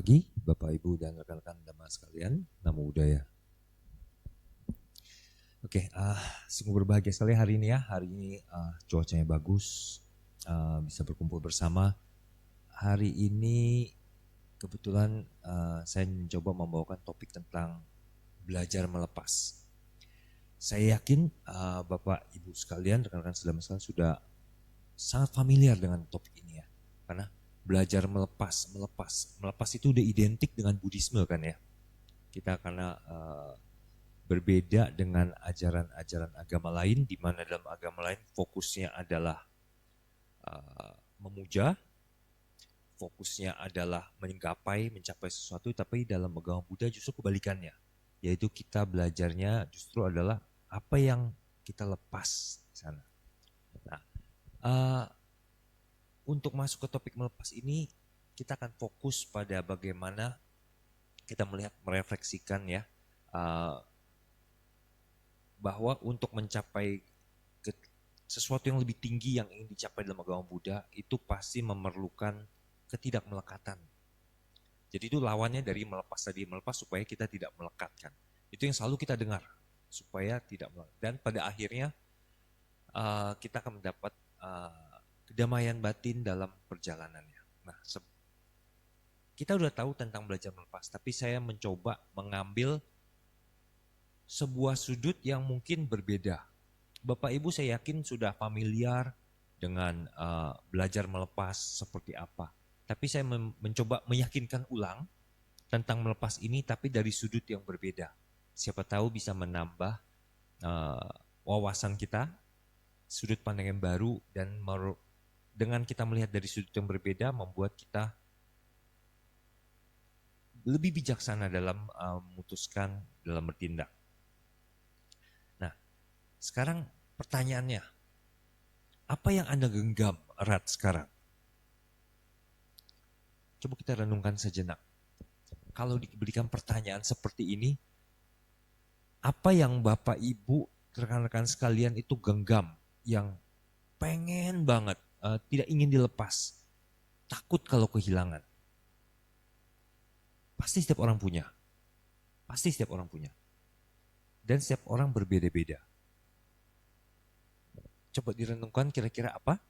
pagi, Bapak, Ibu, dan rekan-rekan Dhamma sekalian. Namo Buddhaya. Oke, sungguh berbahagia sekali hari ini ya. Hari ini cuacanya bagus, bisa berkumpul bersama. Hari ini kebetulan saya mencoba membawakan topik tentang belajar melepas. Saya yakin Bapak, Ibu sekalian, rekan-rekan Dhamma sekalian sudah sangat familiar dengan topik ini ya. Karena belajar melepas itu udah identik dengan Buddhisme kan ya. Kita karena berbeda dengan ajaran-ajaran agama lain, di mana dalam agama lain fokusnya adalah memuja, fokusnya adalah mencapai sesuatu, tapi dalam agama Buddha justru kebalikannya, yaitu kita belajarnya justru adalah apa yang kita lepas di sana. Nah, untuk masuk ke topik melepas ini, kita akan fokus pada bagaimana kita melihat, merefleksikan ya, bahwa untuk mencapai sesuatu yang lebih tinggi yang ingin dicapai dalam agama Buddha, itu pasti memerlukan ketidakmelekatan. Jadi itu lawannya dari melepas tadi, melepas supaya kita tidak melekatkan. Itu yang selalu kita dengar, supaya tidak melekat. Dan pada akhirnya kita akan mendapat kedamaian batin dalam perjalanannya. Nah, kita udah tahu tentang belajar melepas, tapi saya mencoba mengambil sebuah sudut yang mungkin berbeda. Bapak Ibu saya yakin sudah familiar dengan belajar melepas seperti apa. Tapi saya mencoba meyakinkan ulang tentang melepas ini, tapi dari sudut yang berbeda. Siapa tahu bisa menambah wawasan kita, sudut pandang yang baru, dan dengan kita melihat dari sudut yang berbeda membuat kita lebih bijaksana dalam memutuskan, dalam bertindak. Nah, sekarang pertanyaannya, apa yang Anda genggam erat sekarang? Coba kita renungkan sejenak. Kalau diberikan pertanyaan seperti ini, apa yang Bapak Ibu, rekan-rekan sekalian itu genggam, yang pengen banget, tidak ingin dilepas, takut kalau kehilangan? Pasti setiap orang punya. Pasti setiap orang punya. Dan setiap orang berbeda-beda. Coba direnungkan kira-kira apa?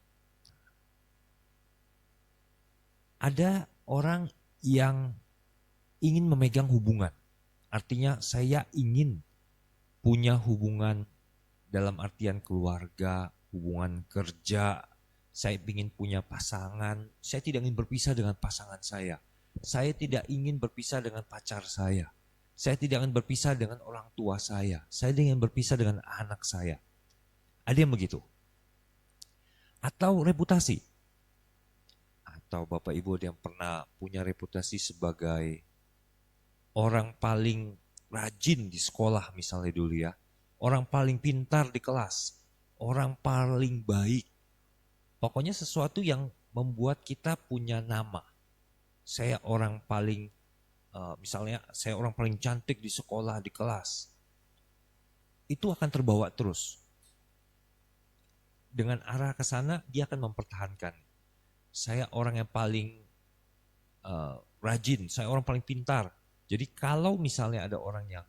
Ada orang yang ingin memegang hubungan. Artinya saya ingin punya hubungan dalam artian keluarga, hubungan kerja. Saya ingin punya pasangan. Saya tidak ingin berpisah dengan pasangan saya. Saya tidak ingin berpisah dengan pacar saya. Saya tidak ingin berpisah dengan orang tua saya. Saya ingin berpisah dengan anak saya. Ada yang begitu. Atau reputasi. Atau Bapak Ibu ada yang pernah punya reputasi sebagai orang paling rajin di sekolah misalnya dulu ya. Orang paling pintar di kelas. Orang paling baik. Pokoknya sesuatu yang membuat kita punya nama. Saya orang paling, misalnya saya orang paling cantik di sekolah, di kelas. Itu akan terbawa terus. Dengan arah ke sana dia akan mempertahankan. Saya orang yang paling rajin, saya orang paling pintar. Jadi kalau misalnya ada orang yang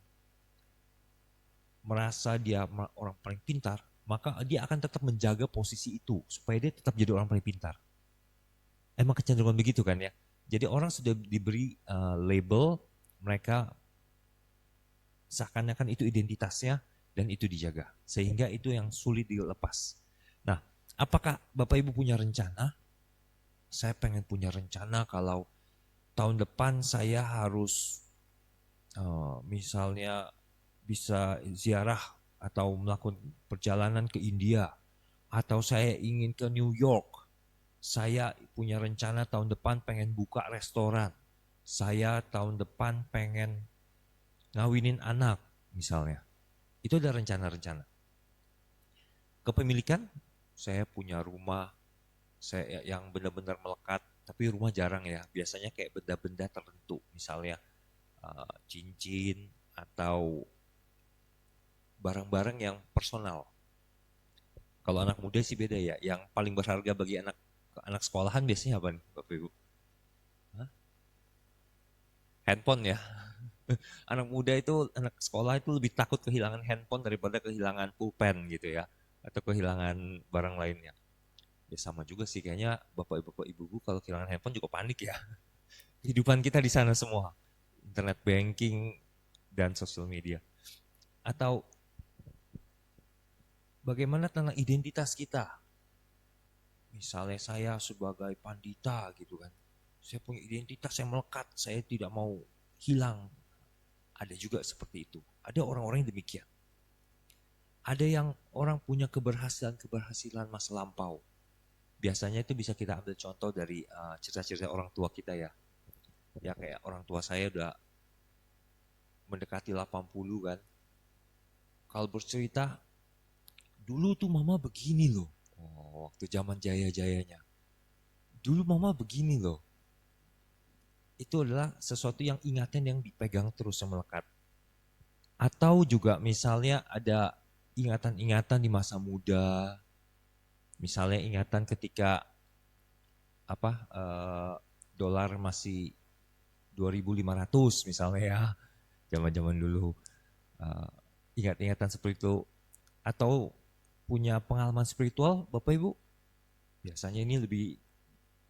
merasa dia orang paling pintar, maka dia akan tetap menjaga posisi itu supaya dia tetap jadi orang paling pintar. Emang kecenderungan begitu kan ya. Jadi orang sudah diberi label, mereka seakan-akan itu identitasnya dan itu dijaga. Sehingga itu yang sulit dilepas. Nah, apakah Bapak Ibu punya rencana? Saya pengen punya rencana kalau tahun depan saya harus misalnya bisa ziarah atau melakukan perjalanan ke India. Atau saya ingin ke New York. Saya punya rencana tahun depan pengen buka restoran. Saya tahun depan pengen ngawinin anak misalnya. Itu ada rencana-rencana. Kepemilikan, saya punya rumah, saya yang benar-benar melekat, tapi rumah jarang ya. Biasanya kayak benda-benda tertentu, misalnya cincin atau barang-barang yang personal. Kalau anak muda sih beda ya. Yang paling berharga bagi anak sekolahan biasanya apa nih, Bapak Ibu? Hah? handphone ya. Anak muda itu, anak sekolah itu lebih takut kehilangan handphone daripada kehilangan pulpen gitu ya. Atau kehilangan barang lainnya. Ya sama juga sih kayaknya bapak ibu kalau kehilangan handphone juga panik ya. Kehidupan kita di sana semua. Internet banking dan sosial media. Atau bagaimana tentang identitas kita? Misalnya saya sebagai pandita gitu kan. Saya punya identitas yang melekat, saya tidak mau hilang. Ada juga seperti itu. Ada orang-orang yang demikian. Ada yang orang punya keberhasilan masa lampau. Biasanya itu bisa kita ambil contoh dari cerita-cerita orang tua kita ya. Ya kayak orang tua saya udah mendekati 80 kan. Kalau bercerita, dulu tuh mama begini loh. Oh, waktu zaman jaya-jayanya. Dulu mama begini loh. Itu adalah sesuatu yang ingatan yang dipegang terus yang melekat. Atau juga misalnya ada ingatan-ingatan di masa muda. Misalnya ingatan ketika dolar masih 2.500 misalnya ya. Zaman-zaman dulu. Ingat-ingatan seperti itu. Atau punya pengalaman spiritual Bapak Ibu? Biasanya ini lebih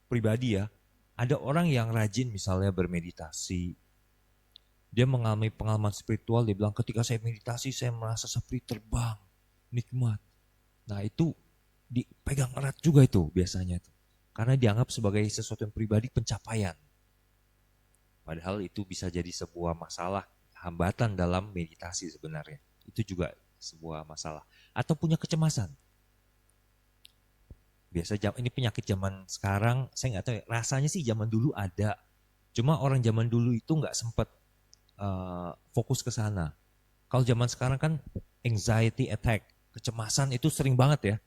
pribadi ya. Ada orang yang rajin misalnya bermeditasi. Dia mengalami pengalaman spiritual, dia bilang ketika saya meditasi saya merasa seperti terbang, nikmat. Nah itu dipegang erat juga itu biasanya. Karena dianggap sebagai sesuatu yang pribadi pencapaian. Padahal itu bisa jadi sebuah masalah, hambatan dalam meditasi sebenarnya. Itu juga sebuah masalah. Atau punya kecemasan. Biasa ini penyakit zaman sekarang, saya nggak tahu ya, rasanya sih zaman dulu ada. Cuma orang zaman dulu itu nggak sempat fokus ke sana. Kalau zaman sekarang kan anxiety attack, kecemasan itu sering banget ya.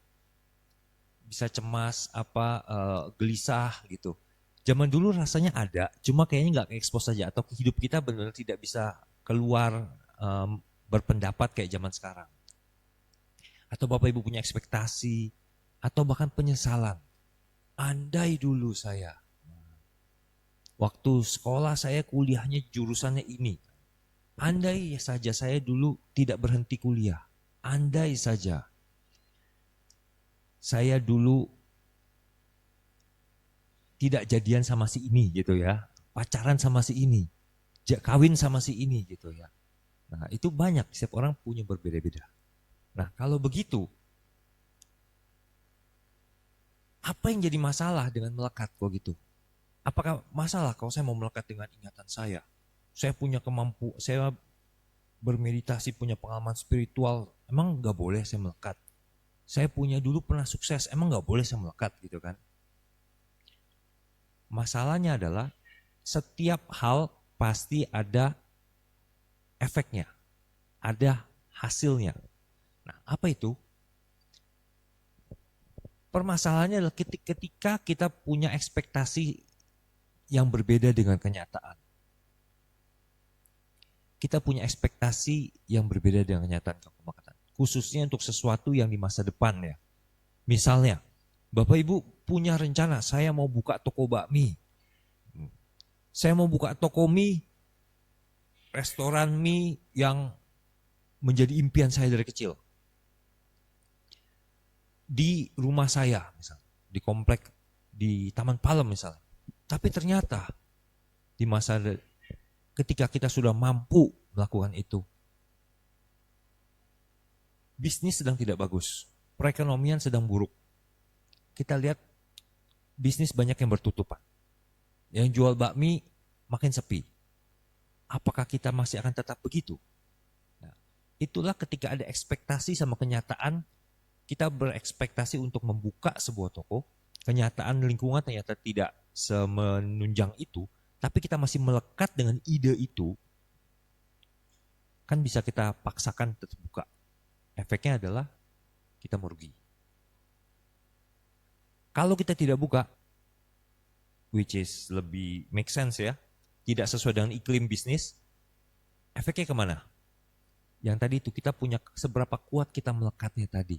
Bisa cemas, gelisah gitu. Zaman dulu rasanya ada, cuma kayaknya nggak ekspos saja atau hidup kita benar-benar tidak bisa keluar berpendapat kayak zaman sekarang. Atau Bapak Ibu punya ekspektasi, atau bahkan penyesalan. Andai dulu saya, waktu sekolah saya kuliahnya jurusannya ini. Andai saja saya dulu tidak berhenti kuliah. Andai saja saya dulu tidak jadian sama si ini gitu ya. Pacaran sama si ini. Kawin sama si ini gitu ya. Nah itu banyak, setiap orang punya berbeda-beda. Nah kalau begitu, apa yang jadi masalah dengan melekat kok gitu? Apakah masalah kalau saya mau melekat dengan ingatan saya? Saya punya saya bermeditasi, punya pengalaman spiritual, emang nggak boleh saya melekat? Saya punya dulu pernah sukses, emang nggak boleh saya melekat gitu kan? Masalahnya adalah setiap hal pasti ada efeknya, ada hasilnya. Nah, apa itu? Permasalahannya adalah ketika kita punya ekspektasi yang berbeda dengan kenyataan. Kita punya ekspektasi yang berbeda dengan kenyataan. Khususnya untuk sesuatu yang di masa depan ya. Misalnya, Bapak Ibu punya rencana, saya mau buka toko bakmi. Saya mau buka toko mie, restoran mie yang menjadi impian saya dari kecil. Di rumah saya misalnya, di komplek, di Taman Palem misalnya. Tapi ternyata di masa ketika kita sudah mampu melakukan itu, bisnis sedang tidak bagus, perekonomian sedang buruk. Kita lihat bisnis banyak yang bertutupan. Yang jual bakmi makin sepi. Apakah kita masih akan tetap begitu? Nah, itulah ketika ada ekspektasi sama kenyataan. Kita berekspektasi untuk membuka sebuah toko, kenyataan lingkungan ternyata tidak semenunjang itu, tapi kita masih melekat dengan ide itu, kan bisa kita paksakan tetap buka. Efeknya adalah kita merugi. Kalau kita tidak buka, which is lebih make sense ya, tidak sesuai dengan iklim bisnis, efeknya kemana? Yang tadi itu kita punya seberapa kuat kita melekatnya tadi.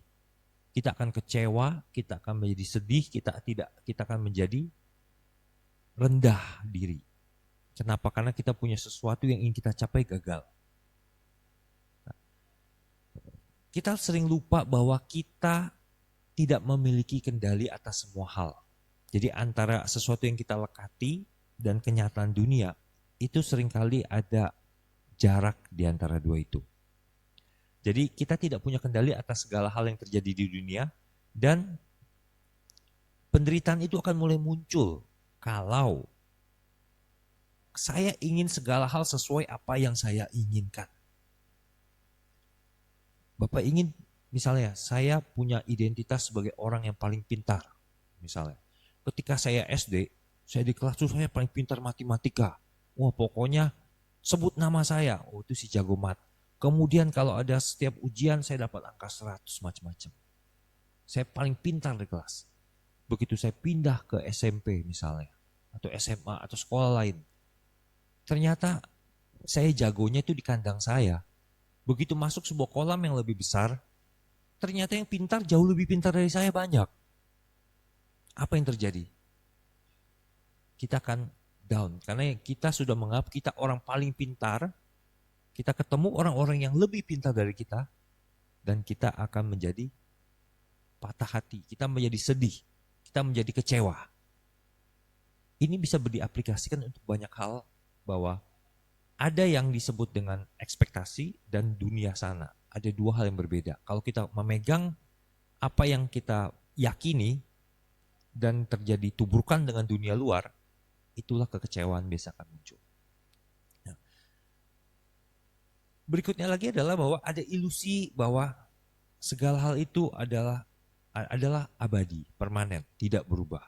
Kita akan kecewa, kita akan menjadi sedih, kita akan menjadi rendah diri. Kenapa? Karena kita punya sesuatu yang ingin kita capai gagal. Kita sering lupa bahwa kita tidak memiliki kendali atas semua hal. Jadi antara sesuatu yang kita lekati dan kenyataan dunia, itu seringkali ada jarak di antara dua itu. Jadi kita tidak punya kendali atas segala hal yang terjadi di dunia, dan penderitaan itu akan mulai muncul kalau saya ingin segala hal sesuai apa yang saya inginkan. Bapak ingin, misalnya saya punya identitas sebagai orang yang paling pintar. Misalnya, ketika saya SD, saya di kelas itu saya paling pintar matematika. Wah, pokoknya sebut nama saya, oh itu si jago mat. Kemudian kalau ada setiap ujian saya dapat angka 100 macam-macam. Saya paling pintar di kelas. Begitu saya pindah ke SMP misalnya, atau SMA atau sekolah lain, ternyata saya jagonya itu di kandang saya. Begitu masuk sebuah kolam yang lebih besar, ternyata yang pintar jauh lebih pintar dari saya banyak. Apa yang terjadi? Kita akan down, karena kita sudah menganggap kita orang paling pintar. Kita ketemu orang-orang yang lebih pintar dari kita, dan kita akan menjadi patah hati, kita menjadi sedih, kita menjadi kecewa. Ini bisa diaplikasikan untuk banyak hal, bahwa ada yang disebut dengan ekspektasi dan dunia sana. Ada dua hal yang berbeda. Kalau kita memegang apa yang kita yakini dan terjadi tuburkan dengan dunia luar, itulah kekecewaan biasa akan muncul. Nah, berikutnya lagi adalah bahwa ada ilusi bahwa segala hal itu adalah abadi, permanen, tidak berubah.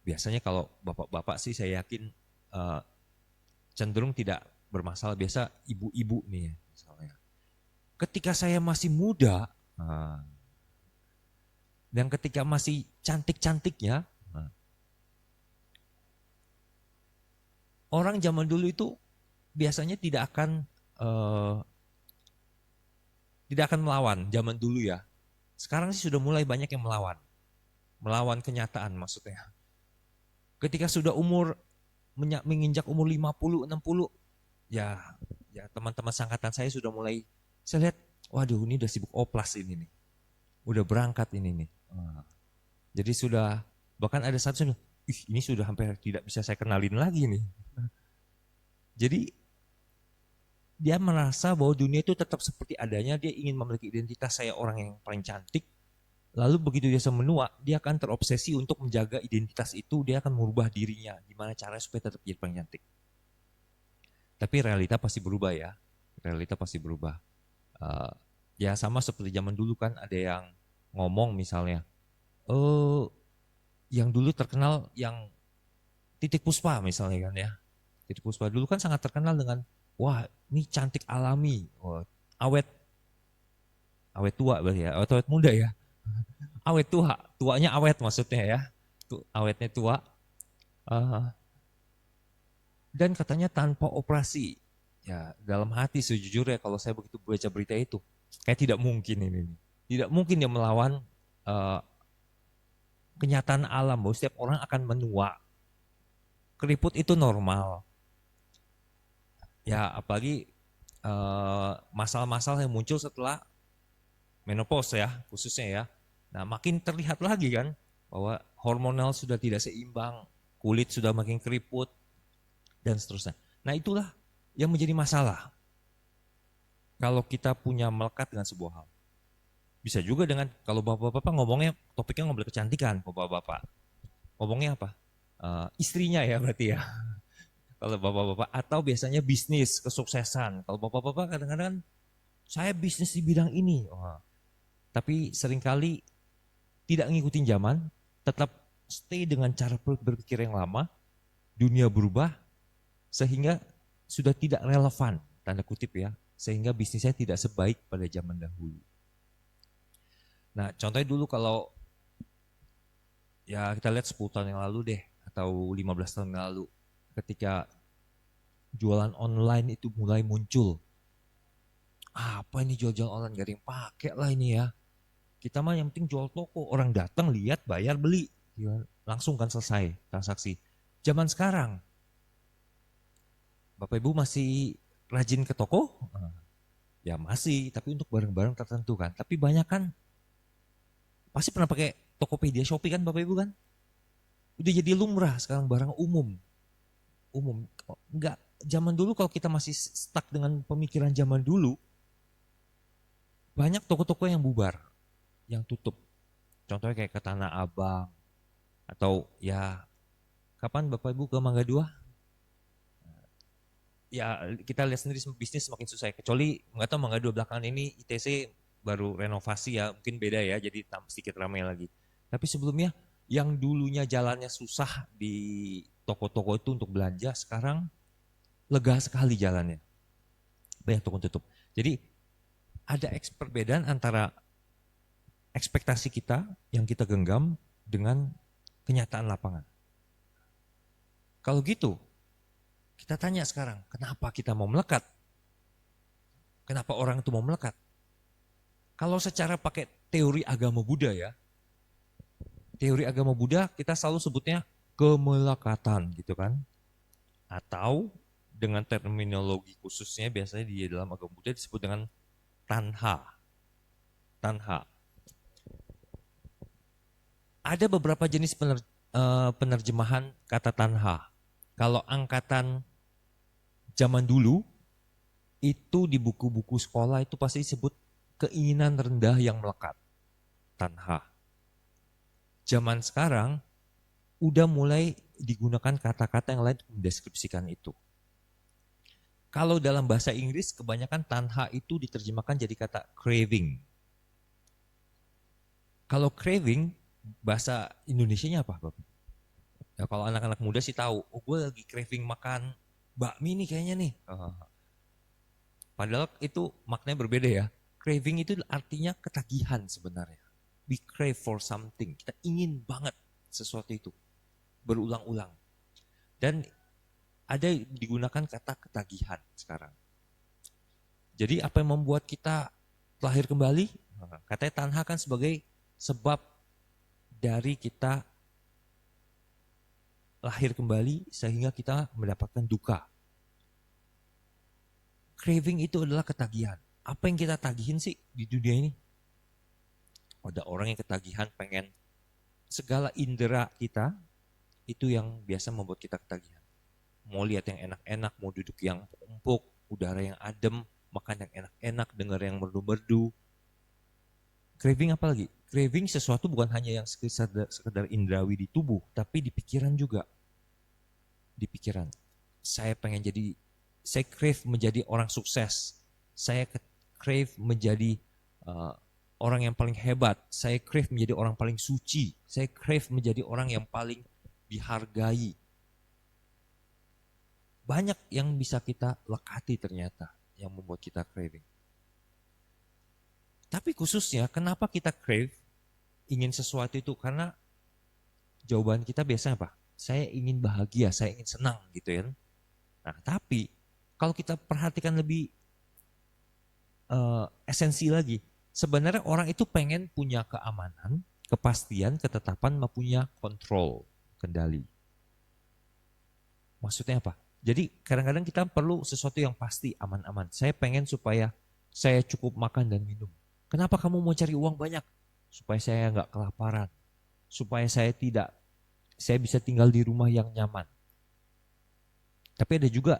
Biasanya kalau bapak-bapak sih saya yakin cenderung tidak bermasalah. Biasa ibu-ibu nih misalnya. Ketika saya masih muda, dan ketika masih cantik-cantiknya, orang zaman dulu itu biasanya tidak akan melawan zaman dulu ya. Sekarang sih sudah mulai banyak yang melawan kenyataan maksudnya. Ketika sudah menginjak umur 50, 60, ya teman-teman sangkatan saya sudah mulai, saya lihat, waduh ini udah sibuk oplas ini nih. Udah berangkat ini nih. Jadi sudah, bahkan ada satu sudah, ini sudah hampir tidak bisa saya kenalin lagi nih. Jadi dia merasa bahwa dunia itu tetap seperti adanya, dia ingin memiliki identitas saya orang yang paling cantik. Lalu begitu dia menua, dia akan terobsesi untuk menjaga identitas itu, dia akan merubah dirinya. Gimana caranya supaya tetap jadi paling cantik. Tapi realita pasti berubah ya. Realita pasti berubah. Ya sama seperti zaman dulu kan ada yang ngomong misalnya, yang dulu terkenal yang Titik Puspa misalnya kan ya. Titik Puspa dulu kan sangat terkenal dengan, wah ini cantik alami, awet tua berarti ya, awet muda ya. Awet tua, tuanya awet maksudnya ya. Awetnya tua. Dan katanya tanpa operasi. Ya dalam hati sejujurnya kalau saya begitu baca berita itu, kayak tidak mungkin ini. Tidak mungkin dia melawan kenyataan alam bahwa setiap orang akan menua. Keriput itu normal. Ya apalagi masalah-masalah yang muncul setelah menopause ya khususnya ya. Nah makin terlihat lagi kan bahwa hormonal sudah tidak seimbang, kulit sudah makin keriput, dan seterusnya. Nah itulah yang menjadi masalah. Kalau kita punya melekat dengan sebuah hal. Bisa juga dengan, kalau bapak-bapak ngomongnya, topiknya ngobrol kecantikan, bapak-bapak. Ngomongnya apa? Istrinya ya berarti ya. Kalau bapak-bapak, atau biasanya bisnis, kesuksesan. Kalau bapak-bapak kadang-kadang, saya bisnis di bidang ini. Tapi seringkali tidak ngikutin zaman, tetap stay dengan cara berpikir yang lama, dunia berubah, sehingga sudah tidak relevan, tanda kutip ya, sehingga bisnisnya tidak sebaik pada zaman dahulu. Nah contohnya dulu kalau, ya kita lihat 10 tahun yang lalu deh, atau 15 tahun yang lalu, ketika jualan online itu mulai muncul. Apa ini jual-jual online, gak ada yang pakai lah ini ya. Kita mah yang penting jual toko, orang datang lihat bayar beli, langsung kan selesai transaksi. Zaman sekarang Bapak Ibu masih rajin ke toko? Ya masih, tapi untuk barang-barang tertentu kan. Tapi banyak kan, pasti pernah pakai Tokopedia, Shopee kan Bapak Ibu kan? Udah jadi lumrah sekarang, barang umum. Umum. Enggak, zaman dulu kalau kita masih stuck dengan pemikiran zaman dulu, banyak toko-toko yang bubar, yang tutup. Contohnya kayak ke Tanah Abang, atau ya kapan Bapak Ibu ke Mangga Dua? Ya kita lihat sendiri bisnis semakin susah. Kecuali nggak tahu Mangga Dua belakangan ini ITC baru renovasi ya, mungkin beda ya, jadi sedikit ramai lagi. Tapi sebelumnya yang dulunya jalannya susah di toko-toko itu untuk belanja, sekarang lega sekali jalannya. Banyak toko tutup. Jadi ada perbedaan antara ekspektasi kita yang kita genggam dengan kenyataan lapangan. Kalau gitu, kita tanya sekarang, kenapa kita mau melekat? Kenapa orang itu mau melekat? Kalau secara pakai teori agama Buddha ya, teori agama Buddha kita selalu sebutnya kemelekatan gitu kan. Atau dengan terminologi khususnya biasanya di dalam agama Buddha disebut dengan tanha. Tanha. Ada beberapa jenis penerjemahan kata tanha. Kalau angkatan zaman dulu, itu di buku-buku sekolah itu pasti disebut keinginan rendah yang melekat. Tanha. Zaman sekarang, udah mulai digunakan kata-kata yang lain untuk mendeskripsikan itu. Kalau dalam bahasa Inggris, kebanyakan tanha itu diterjemahkan jadi kata craving. Kalau craving, bahasa Indonesianya apa, Bapak? Ya, kalau anak-anak muda sih tahu, oh gue lagi craving makan bakmi nih kayaknya nih. Padahal itu maknanya berbeda ya. Craving itu artinya ketagihan sebenarnya. We crave for something. Kita ingin banget sesuatu itu. Berulang-ulang. Dan ada digunakan kata ketagihan sekarang. Jadi apa yang membuat kita lahir kembali? Katanya tanha kan sebagai sebab dari kita lahir kembali sehingga kita mendapatkan duka. Craving itu adalah ketagihan. Apa yang kita tagihin sih di dunia ini? Ada orang yang ketagihan pengen segala indera kita itu yang biasa membuat kita ketagihan. Mau lihat yang enak-enak, mau duduk yang empuk, udara yang adem, makan yang enak-enak, dengar yang merdu-merdu. Craving apa lagi? Craving sesuatu bukan hanya yang sekedar indrawi di tubuh, tapi di pikiran juga. Di pikiran. Saya crave menjadi orang sukses. Saya crave menjadi orang yang paling hebat. Saya crave menjadi orang paling suci. Saya crave menjadi orang yang paling dihargai. Banyak yang bisa kita lekati ternyata yang membuat kita craving. Tapi khususnya kenapa kita crave ingin sesuatu itu? Karena jawaban kita biasanya apa? Saya ingin bahagia, saya ingin senang gitu ya. Nah tapi kalau kita perhatikan lebih esensi lagi, sebenarnya orang itu pengen punya keamanan, kepastian, ketetapan, punya kontrol, kendali. Maksudnya apa? Jadi kadang-kadang kita perlu sesuatu yang pasti, aman-aman. Saya pengen supaya saya cukup makan dan minum. Kenapa kamu mau cari uang banyak? Supaya saya nggak kelaparan. Supaya saya bisa tinggal di rumah yang nyaman. Tapi ada juga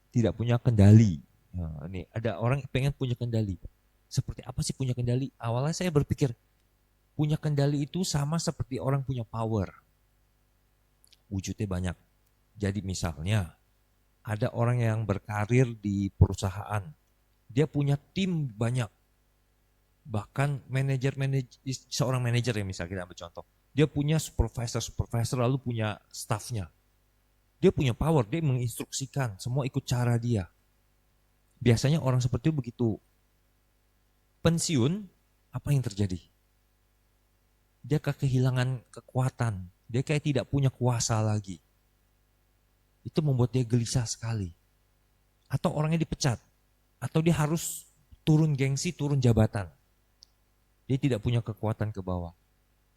tidak punya kendali. Nah, ini ada orang pengen punya kendali. Seperti apa sih punya kendali? Awalnya saya berpikir, punya kendali itu sama seperti orang punya power. Wujudnya banyak. Jadi misalnya ada orang yang berkarir di perusahaan, dia punya tim banyak, bahkan seorang manajer ya misalnya kita ambil contoh, dia punya supervisor lalu punya staffnya, dia punya power, dia menginstruksikan, semua ikut cara dia. Biasanya orang seperti itu begitu pensiun, apa yang terjadi? Dia kehilangan kekuatan, dia kayak tidak punya kuasa lagi. Itu membuat dia gelisah sekali. Atau orangnya dipecat. Atau dia harus turun gengsi, turun jabatan. Dia tidak punya kekuatan ke bawah.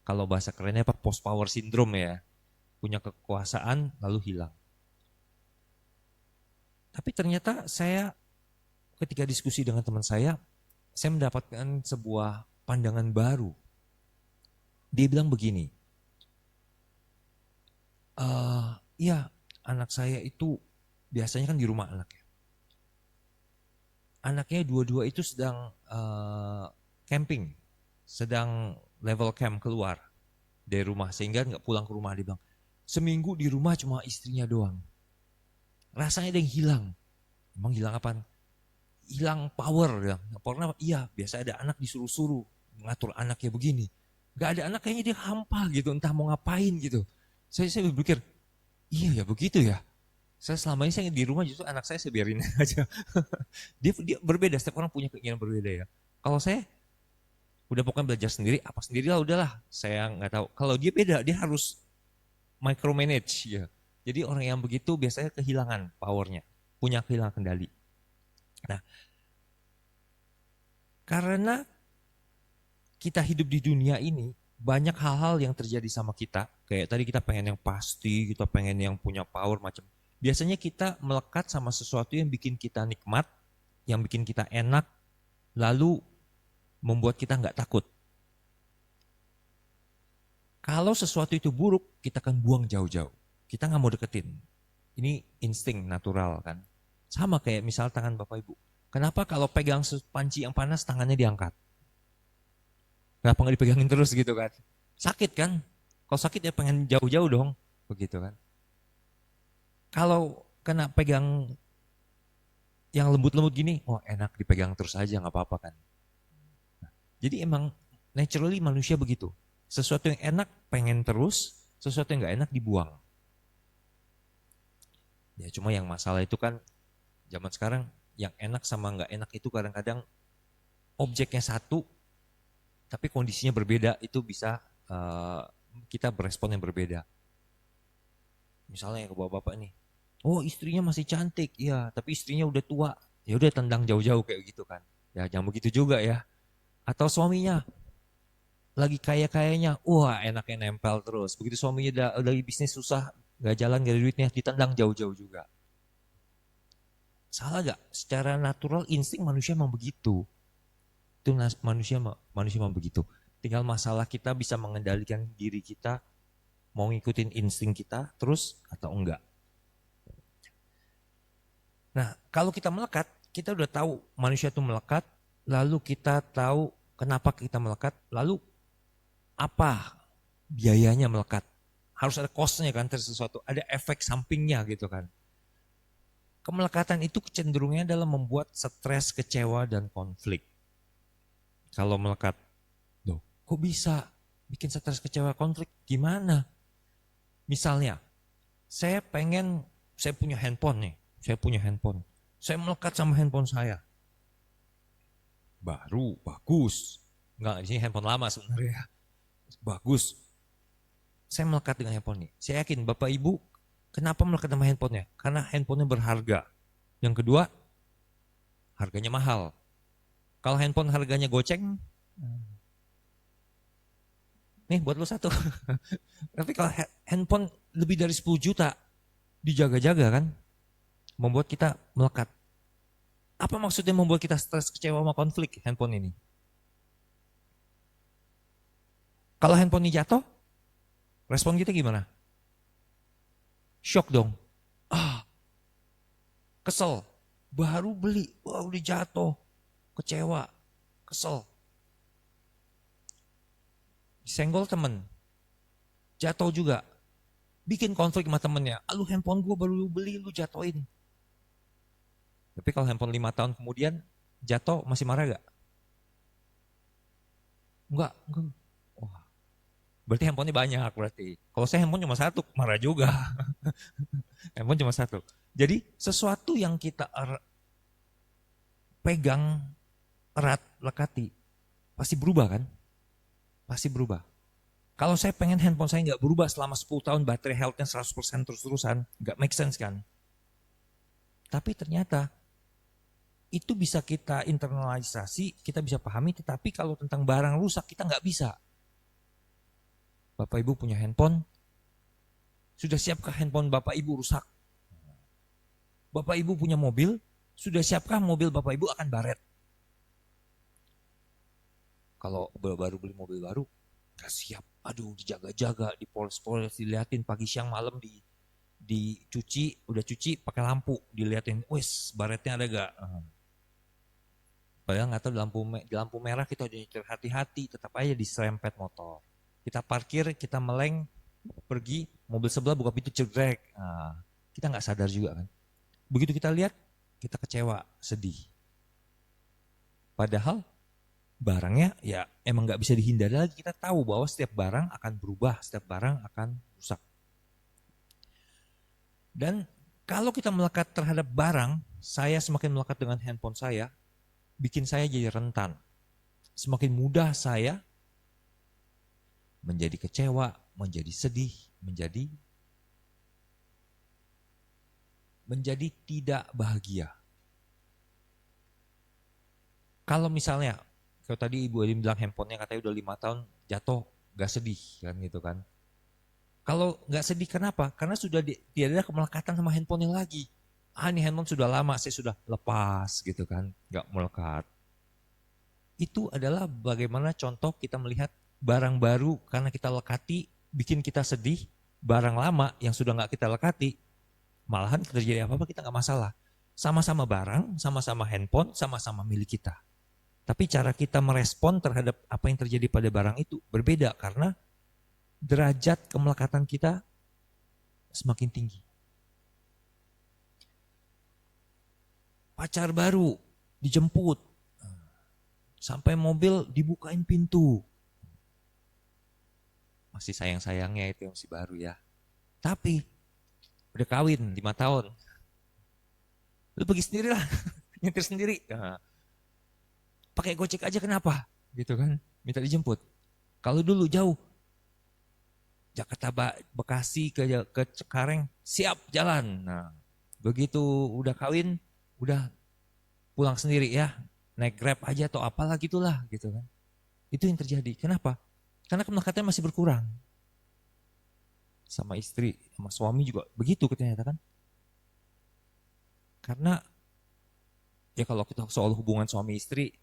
Kalau bahasa kerennya apa? Post power syndrome ya. Punya kekuasaan lalu hilang. Tapi ternyata saya ketika diskusi dengan teman saya mendapatkan sebuah pandangan baru. Dia bilang begini, iya anak saya itu biasanya kan di rumah anaknya. Anaknya dua-dua itu sedang camping, sedang level camp keluar dari rumah sehingga nggak pulang ke rumah. Dia bilang, seminggu di rumah cuma istrinya doang. Rasanya ada yang hilang. Emang hilang apa? Hilang power. Ya. Powernya apa? Iya, biasa ada anak disuruh-suruh mengatur anaknya begini. Gak ada anak kayaknya dia hampa gitu, entah mau ngapain gitu. Saya berpikir, iya ya begitu ya. Saya selama ini saya di rumah justru anak saya biarin aja. dia berbeda, setiap orang punya keinginan berbeda ya. Kalau saya udah pokoknya belajar sendiri, apa sendirilah udahlah. Saya nggak tahu. Kalau dia beda, dia harus micromanage ya. Jadi orang yang begitu biasanya kehilangan powernya, punya kehilangan kendali. Nah, karena kita hidup di dunia ini, banyak hal-hal yang terjadi sama kita. Kayak tadi kita pengen yang pasti, kita pengen yang punya power macam. Biasanya kita melekat sama sesuatu yang bikin kita nikmat, yang bikin kita enak, lalu membuat kita nggak takut. Kalau sesuatu itu buruk, kita akan buang jauh-jauh. Kita nggak mau deketin. Ini insting natural kan. Sama kayak misal tangan Bapak Ibu. Kenapa kalau pegang panci yang panas tangannya diangkat? Kenapa nggak dipegangin terus gitu kan? Sakit kan? Kalau sakit ya pengen jauh-jauh dong. Begitu kan. Kalau kena pegang yang lembut-lembut gini, oh enak dipegang terus aja nggak apa-apa kan. Jadi emang naturally manusia begitu. Sesuatu yang enak pengen terus, sesuatu yang nggak enak dibuang. Ya cuma yang masalah itu kan zaman sekarang yang enak sama nggak enak itu kadang-kadang objeknya satu, tapi kondisinya berbeda, itu bisa kita berespon yang berbeda. Misalnya ke bapak-bapak nih, oh istrinya masih cantik, ya tapi istrinya udah tua, ya udah tendang jauh-jauh kayak gitu kan. Ya jangan begitu juga ya. Atau suaminya lagi kaya-kayanya, wah enaknya nempel terus. Begitu suaminya lagi bisnis susah, nggak jalan, nggak ada duitnya, ditendang jauh-jauh juga. Salah gak? Secara natural insting manusia memang begitu. Itu manusia memang begitu. Tinggal masalah kita bisa mengendalikan diri kita, mau ngikutin insting kita terus atau enggak. Nah, kalau kita melekat, kita udah tahu manusia itu melekat, lalu kita tahu kenapa kita melekat, lalu apa biayanya melekat. Harus ada cost-nya kan, sesuatu, ada efek sampingnya gitu kan. Kemelekatan itu kecenderungannya adalah membuat stres, kecewa, dan konflik. Kalau melekat, loh, kok bisa bikin stres, kecewa, konflik? Gimana? Misalnya, saya punya handphone nih, saya melekat sama handphone saya. Baru, bagus. Enggak, ini handphone lama sebenarnya. Bagus. Saya melekat dengan handphone ini. Saya yakin Bapak Ibu kenapa melekat sama handphonenya? Karena handphonenya berharga. Yang kedua, harganya mahal. Kalau handphone harganya goceng, nih buat lo satu. Tapi kalau handphone lebih dari 10 juta, dijaga-jaga kan, membuat kita melekat. Apa maksudnya membuat kita stres, kecewa, sama konflik handphone ini? Kalau handphone ini jatuh, respon kita gimana? Shock dong. Kesel. Baru beli, wah udah jatuh. Kecewa, kesel. Senggol temen. Jatuh juga. Bikin konflik sama temennya. Lu handphone gue baru beli, lu jatuhin. Tapi kalau handphone 5 tahun kemudian jatuh, masih marah gak? Enggak. Wah, berarti handphonenya banyak berarti. Kalau saya handphone cuma satu, marah juga. Handphone cuma satu. Jadi sesuatu yang kita pegang erat, lekati, pasti berubah kan? Pasti berubah. Kalau saya pengen handphone saya nggak berubah selama 10 tahun, baterai health-nya 100% terus-terusan, nggak make sense kan? Tapi ternyata itu bisa kita internalisasi, kita bisa pahami, tetapi kalau tentang barang rusak kita nggak bisa. Bapak Ibu punya handphone, sudah siapkah handphone Bapak Ibu rusak? Bapak Ibu punya mobil, sudah siapkah mobil Bapak Ibu akan baret? Kalau baru beli mobil baru, nggak siap. Aduh, dijaga-jaga, dipoles-poles, diliatin pagi siang malam, dicuci, udah cuci pakai lampu, diliatin, wes baretnya ada gak? Padahal nggak tahu di lampu merah kita udah nyetir hati-hati, tetap aja diserempet motor. Kita parkir, kita meleng, pergi, mobil sebelah buka pintu cegrek. Kita nggak sadar juga kan. Begitu kita lihat, kita kecewa, sedih. Padahal barangnya ya emang nggak bisa dihindari lagi. Kita tahu bahwa setiap barang akan berubah, setiap barang akan rusak. Dan kalau kita melekat terhadap barang, saya semakin melekat dengan handphone saya, bikin saya jadi rentan. Semakin mudah saya menjadi kecewa, menjadi sedih, menjadi tidak bahagia. Kalau misalnya, kalau tadi Ibu Edi bilang handphonenya katanya udah 5 tahun jatuh, gak sedih kan gitu kan. Kalau gak sedih kenapa? Karena sudah tidak ada kemelekatan sama handphonenya lagi. Ini handphone sudah lama, saya sudah lepas gitu kan, gak melekat. Itu adalah bagaimana contoh kita melihat barang baru karena kita lekati, bikin kita sedih, barang lama yang sudah gak kita lekati, malahan terjadi apa-apa kita gak masalah. Sama-sama barang, sama-sama handphone, sama-sama milik kita. Tapi cara kita merespon terhadap apa yang terjadi pada barang itu berbeda karena derajat kemelekatan kita semakin tinggi. Pacar baru dijemput, sampai mobil dibukain pintu. Masih sayang-sayangnya itu yang masih baru ya. Tapi udah kawin 5 tahun. Lu pergi sendiri lah, nyetir sendiri. Pakai gocek aja kenapa? Gitu kan, minta dijemput. Kalau dulu jauh, Jakarta Bekasi ke Cengkareng, siap jalan. Nah, begitu udah kawin, udah pulang sendiri ya, naik Grab aja atau apalah gitulah gitu kan. Itu yang terjadi. Kenapa? Karena kemelekatan masih berkurang. Sama istri, sama suami juga begitu ternyata kan. Karena ya kalau kita soal hubungan suami istri,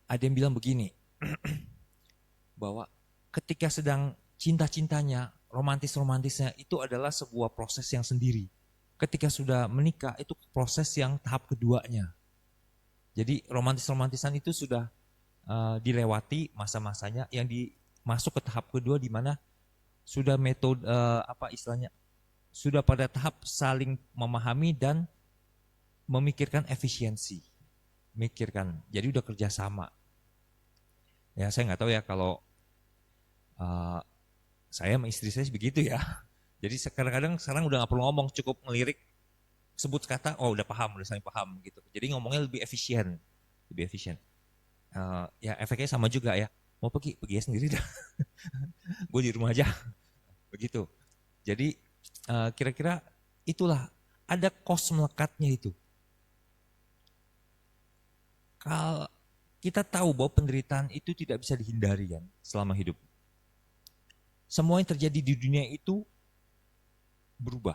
ada yang bilang begini, bahwa ketika sedang cinta-cintanya, romantis-romantisnya itu adalah sebuah proses yang sendiri. Ketika sudah menikah itu proses yang tahap keduanya. Jadi romantis-romantisan itu sudah dilewati masa-masanya, yang masuk ke tahap kedua di mana sudah metode apa istilahnya, sudah pada tahap saling memahami dan memikirkan efisiensi, jadi udah kerjasama. Ya saya nggak tahu ya kalau saya sama istri saya begitu ya. Jadi kadang-kadang sekarang udah nggak perlu ngomong, cukup ngelirik, sebut kata, oh udah paham, udah saling paham gitu. Jadi ngomongnya lebih efisien, ya efeknya sama juga ya. Mau pergi aja sendiri dah. Gue di rumah aja, begitu. Jadi kira-kira itulah ada kos melekatnya itu. Kalau kita tahu bahwa penderitaan itu tidak bisa dihindari kan selama hidup. Semua yang terjadi di dunia itu berubah.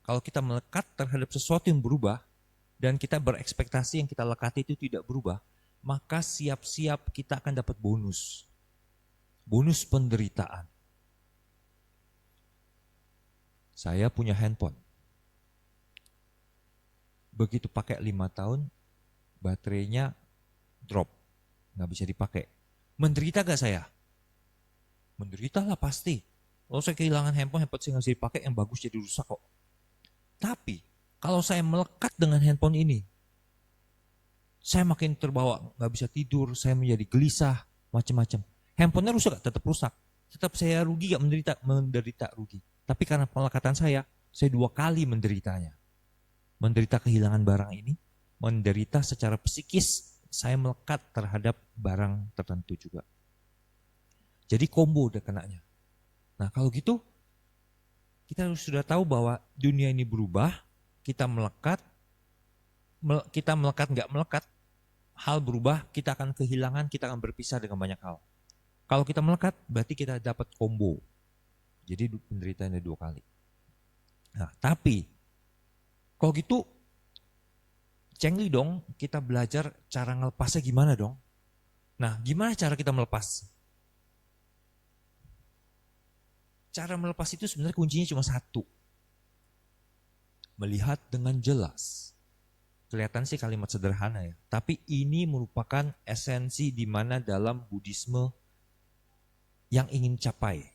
Kalau kita melekat terhadap sesuatu yang berubah dan kita berekspektasi yang kita lekati itu tidak berubah, maka siap-siap kita akan dapat bonus. Bonus penderitaan. Saya punya handphone. Begitu pakai 5 tahun, baterainya drop. Nggak bisa dipakai. Menderita gak saya? Menderita lah pasti. Kalau saya kehilangan handphone saya nggak bisa dipakai, yang bagus jadi rusak kok. Tapi kalau saya melekat dengan handphone ini, saya makin terbawa, nggak bisa tidur, saya menjadi gelisah, macam-macam. Handphonenya rusak, tetap rusak. Tetap saya rugi, gak menderita rugi. Tapi karena pelekatan saya 2 kali menderitanya. Menderita kehilangan barang ini, menderita secara psikis, saya melekat terhadap barang tertentu juga. Jadi combo udah kenanya. Nah kalau gitu, kita sudah tahu bahwa dunia ini berubah, kita melekat nggak melekat, hal berubah, kita akan kehilangan, kita akan berpisah dengan banyak hal. Kalau kita melekat, berarti kita dapat combo. Jadi penderitaannya 2 kali. Nah, tapi Kalau gitu, cengli dong kita belajar cara ngelepasnya gimana dong. Nah, gimana cara kita melepas? Cara melepas itu sebenarnya kuncinya cuma satu. Melihat dengan jelas. Kelihatan sih kalimat sederhana ya. Tapi ini merupakan esensi di mana dalam Buddhisme yang ingin capai.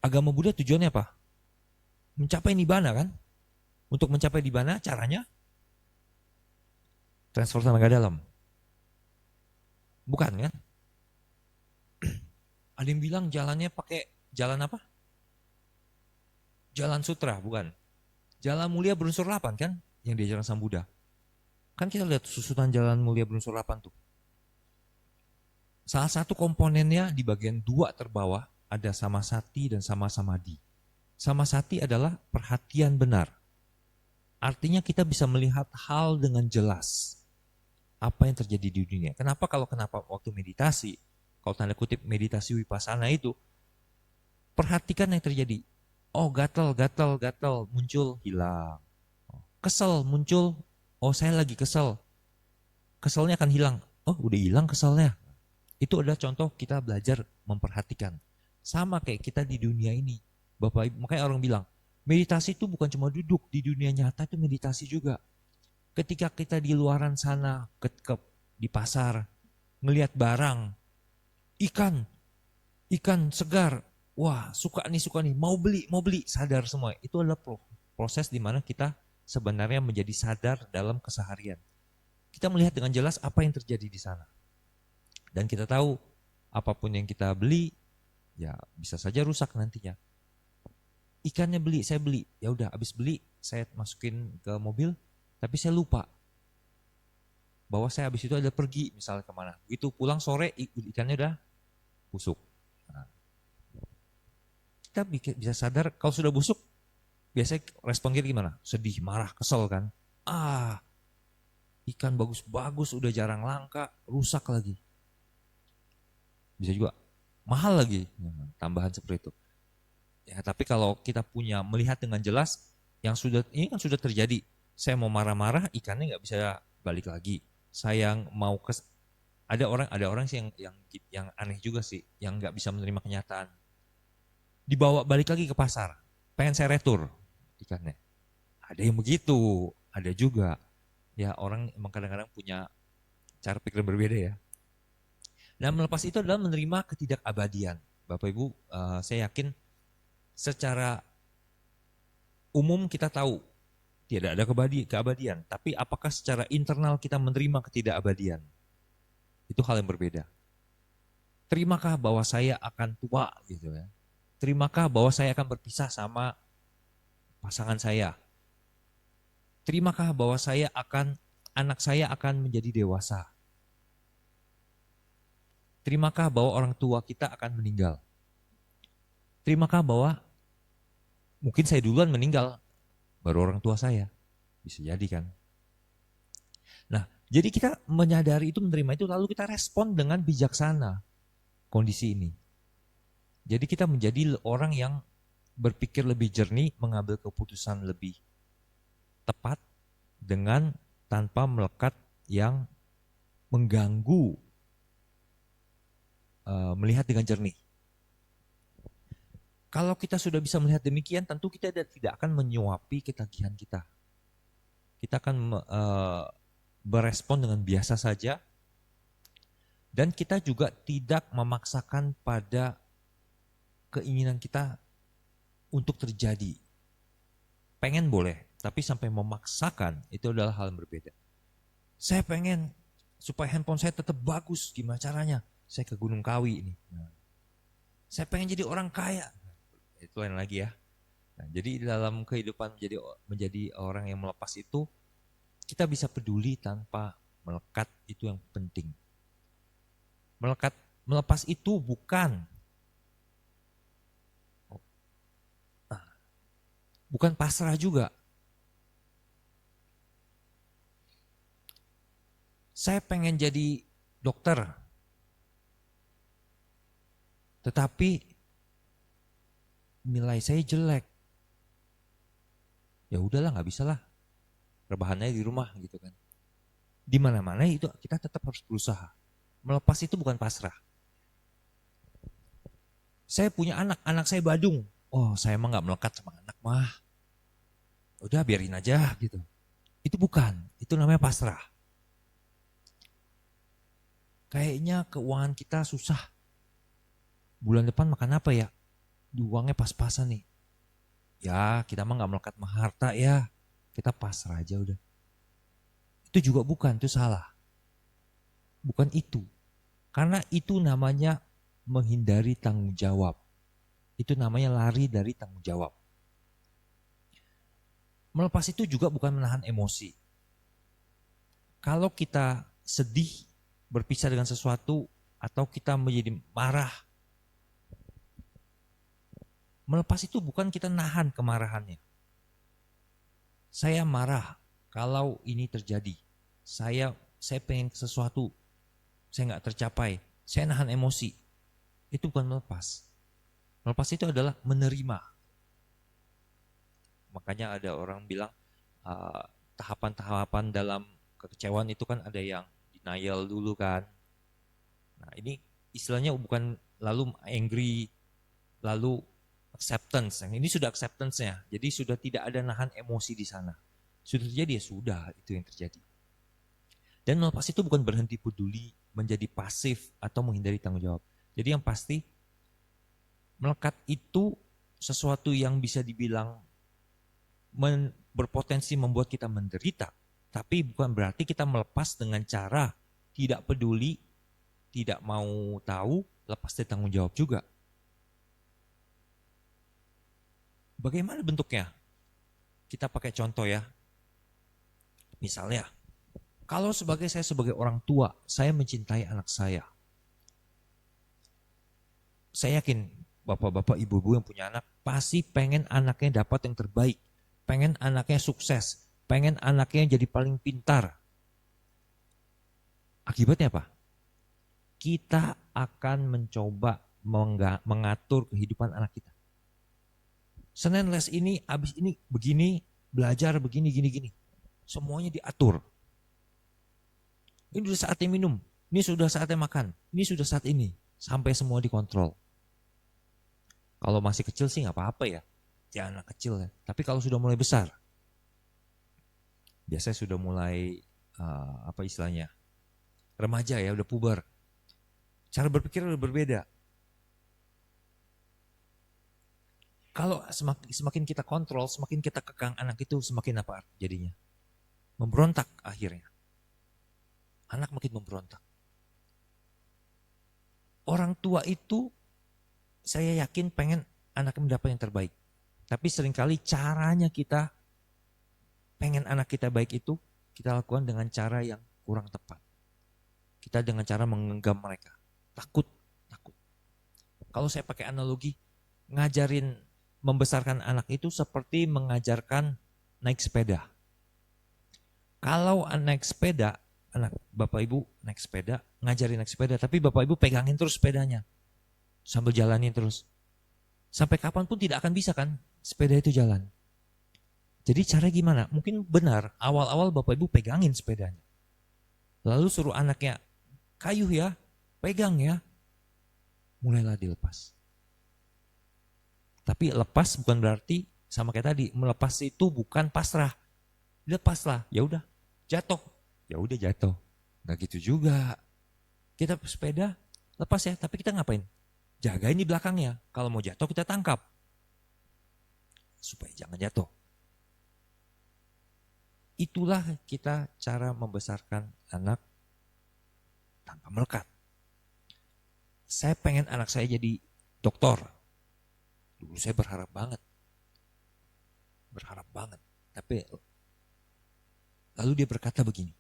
Agama Buddha tujuannya apa? Mencapai nibbana kan? Untuk mencapai nibbana caranya transfer tenaga dalam. Bukan kan? Ada yang bilang jalannya pakai jalan apa? Jalan sutra, bukan. Jalan mulia berunsur 8 kan? Yang diajarkan Sang Buddha. Kan kita lihat susunan jalan mulia berunsur 8 tuh. Salah satu komponennya di bagian 2 terbawah ada samasati dan sama samadhi. Samasati adalah perhatian benar. Artinya kita bisa melihat hal dengan jelas. Apa yang terjadi di dunia. Kenapa waktu meditasi, kalau tanda kutip meditasi vipassana itu, perhatikan yang terjadi. Oh gatal, muncul, hilang. Kesel, muncul, oh saya lagi kesel. Keselnya akan hilang. Oh udah hilang keselnya. Itu adalah contoh kita belajar memperhatikan. Sama kayak kita di dunia ini. Bapak Ibu, makanya orang bilang, meditasi itu bukan cuma duduk. Di dunia nyata itu meditasi juga. Ketika kita di luaran sana, di pasar, ngelihat barang, ikan segar, wah suka nih, mau beli, sadar semua. Itu adalah proses di mana kita sebenarnya menjadi sadar dalam keseharian. Kita melihat dengan jelas apa yang terjadi di sana. Dan kita tahu apapun yang kita beli, ya bisa saja rusak nantinya. Ikannya saya beli, ya udah habis beli saya masukin ke mobil, tapi saya lupa bahwa saya habis itu ada pergi misalnya kemana. Begitu pulang sore ikannya udah busuk. Nah, kita bisa sadar kalau sudah busuk, biasanya respon kita gimana? Sedih, marah, kesel kan? Ikan bagus-bagus udah jarang langka, rusak lagi. Bisa juga mahal lagi, tambahan seperti itu. Ya, tapi kalau kita punya melihat dengan jelas, ini kan sudah terjadi. Saya mau marah-marah, ikannya nggak bisa balik lagi. Saya mau ada orang sih yang aneh juga sih, yang nggak bisa menerima kenyataan. Dibawa balik lagi ke pasar, pengen saya retur ikannya. Ada yang begitu, ada juga. Ya orang emang kadang-kadang punya cara pikir berbeda ya. Dan melepas itu adalah menerima ketidakabadian. Bapak Ibu, saya yakin secara umum kita tahu tidak ada keabadian. Tapi apakah secara internal kita menerima ketidakabadian? Itu hal yang berbeda. Terimakah bahwa saya akan tua gitu ya? Terimakah bahwa saya akan berpisah sama pasangan saya? Terimakah bahwa anak saya akan menjadi dewasa? Terimakah bahwa orang tua kita akan meninggal? Terimakah bahwa mungkin saya duluan meninggal, baru orang tua saya? Bisa jadi kan? Nah, jadi kita menyadari itu, menerima itu, lalu kita respon dengan bijaksana kondisi ini. Jadi kita menjadi orang yang berpikir lebih jernih, mengambil keputusan lebih tepat dengan tanpa melekat yang mengganggu melihat dengan jernih. Kalau kita sudah bisa melihat demikian, tentu kita tidak akan menyuapi ketagihan kita. Kita akan berespon dengan biasa saja, dan kita juga tidak memaksakan pada keinginan kita untuk terjadi. Pengen boleh, tapi sampai memaksakan itu adalah hal yang berbeda. Saya pengen supaya handphone saya tetap bagus, gimana caranya? Saya ke Gunung Kawi ini. Saya pengen jadi orang kaya. Itu lain lagi ya. Nah, jadi dalam kehidupan menjadi orang yang melepas itu, kita bisa peduli tanpa melekat, itu yang penting. Melepas itu bukan pasrah juga. Saya pengen jadi dokter, tetapi nilai saya jelek. Ya udahlah, nggak bisa lah, rebahannya di rumah gitu kan. Di mana-mana itu kita tetap harus berusaha. Melepas itu bukan pasrah. Saya punya anak, anak saya badung. Oh, saya mah nggak melekat sama anak mah. Udah biarin aja gitu. Itu bukan, itu namanya pasrah. Kayaknya keuangan kita susah. Bulan depan makan apa ya? Di uangnya pas-pasan nih. Ya, kita mah nggak melekat sama harta ya. Kita pasrah aja udah. Itu juga bukan, itu salah. Bukan itu. Karena itu namanya menghindari tanggung jawab. Itu namanya lari dari tanggung jawab. Melepas itu juga bukan menahan emosi. Kalau kita sedih berpisah dengan sesuatu atau kita menjadi marah, melepas itu bukan kita nahan kemarahannya. Saya marah kalau ini terjadi. Saya pengen sesuatu, saya nggak tercapai. Saya nahan emosi. Itu bukan melepas. Melepas itu adalah menerima. Makanya ada orang bilang tahapan-tahapan dalam kekecewaan itu kan ada yang denial dulu kan. Nah ini istilahnya bukan lalu angry, lalu acceptance. Yang ini sudah acceptance-nya. Jadi sudah tidak ada nahan emosi di sana. Sudah terjadi ya sudah, itu yang terjadi. Dan melepas itu bukan berhenti peduli, menjadi pasif atau menghindari tanggung jawab. Jadi yang pasti melekat itu sesuatu yang bisa dibilang berpotensi membuat kita menderita. Tapi bukan berarti kita melepas dengan cara tidak peduli, tidak mau tahu, lepas dari tanggung jawab juga. Bagaimana bentuknya? Kita pakai contoh ya. Misalnya, kalau saya sebagai orang tua, saya mencintai anak saya. Saya yakin bapak-bapak, ibu-ibu yang punya anak pasti pengen anaknya dapat yang terbaik. Pengen anaknya sukses. Pengen anaknya jadi paling pintar. Akibatnya apa? Kita akan mencoba mengatur kehidupan anak kita. Senin les ini, abis ini begini, belajar begini, gini. Semuanya diatur. Ini sudah saatnya minum, ini sudah saatnya makan, ini sudah saat ini. Sampai semua dikontrol. Kalau masih kecil sih nggak apa-apa ya, dia anak kecil ya. Tapi kalau sudah mulai besar, biasanya sudah mulai apa istilahnya, remaja ya, udah puber. Cara berpikir udah berbeda. Kalau semakin kita kontrol, semakin kita kekang anak itu, semakin apa jadinya? Memberontak akhirnya. Anak makin memberontak. Orang tua itu saya yakin pengen anaknya mendapat yang terbaik. Tapi seringkali caranya kita pengen anak kita baik itu kita lakukan dengan cara yang kurang tepat. Kita dengan cara menggenggam mereka. Takut. Kalau saya pakai analogi, ngajarin membesarkan anak itu seperti mengajarkan naik sepeda. Kalau naik sepeda, anak bapak ibu naik sepeda, ngajarin naik sepeda, tapi bapak ibu pegangin terus sepedanya. Sambil jalanin terus. Sampai kapanpun tidak akan bisa kan sepeda itu jalan. Jadi cara gimana? Mungkin benar, awal-awal bapak ibu pegangin sepedanya. Lalu suruh anaknya, kayuh ya, pegang ya. Mulailah dilepas. Tapi lepas bukan berarti sama kayak tadi, melepas itu bukan pasrah. Lepaslah, ya udah, jatuh. Ya udah jatuh. Nggak gitu juga. Kita sepeda lepas ya, tapi kita ngapain? Jagain di belakangnya. Kalau mau jatuh kita tangkap. Supaya jangan jatuh. Itulah kita cara membesarkan anak tanpa melekat. Saya pengen anak saya jadi dokter. Dulu saya berharap banget. Tapi lalu dia berkata begini.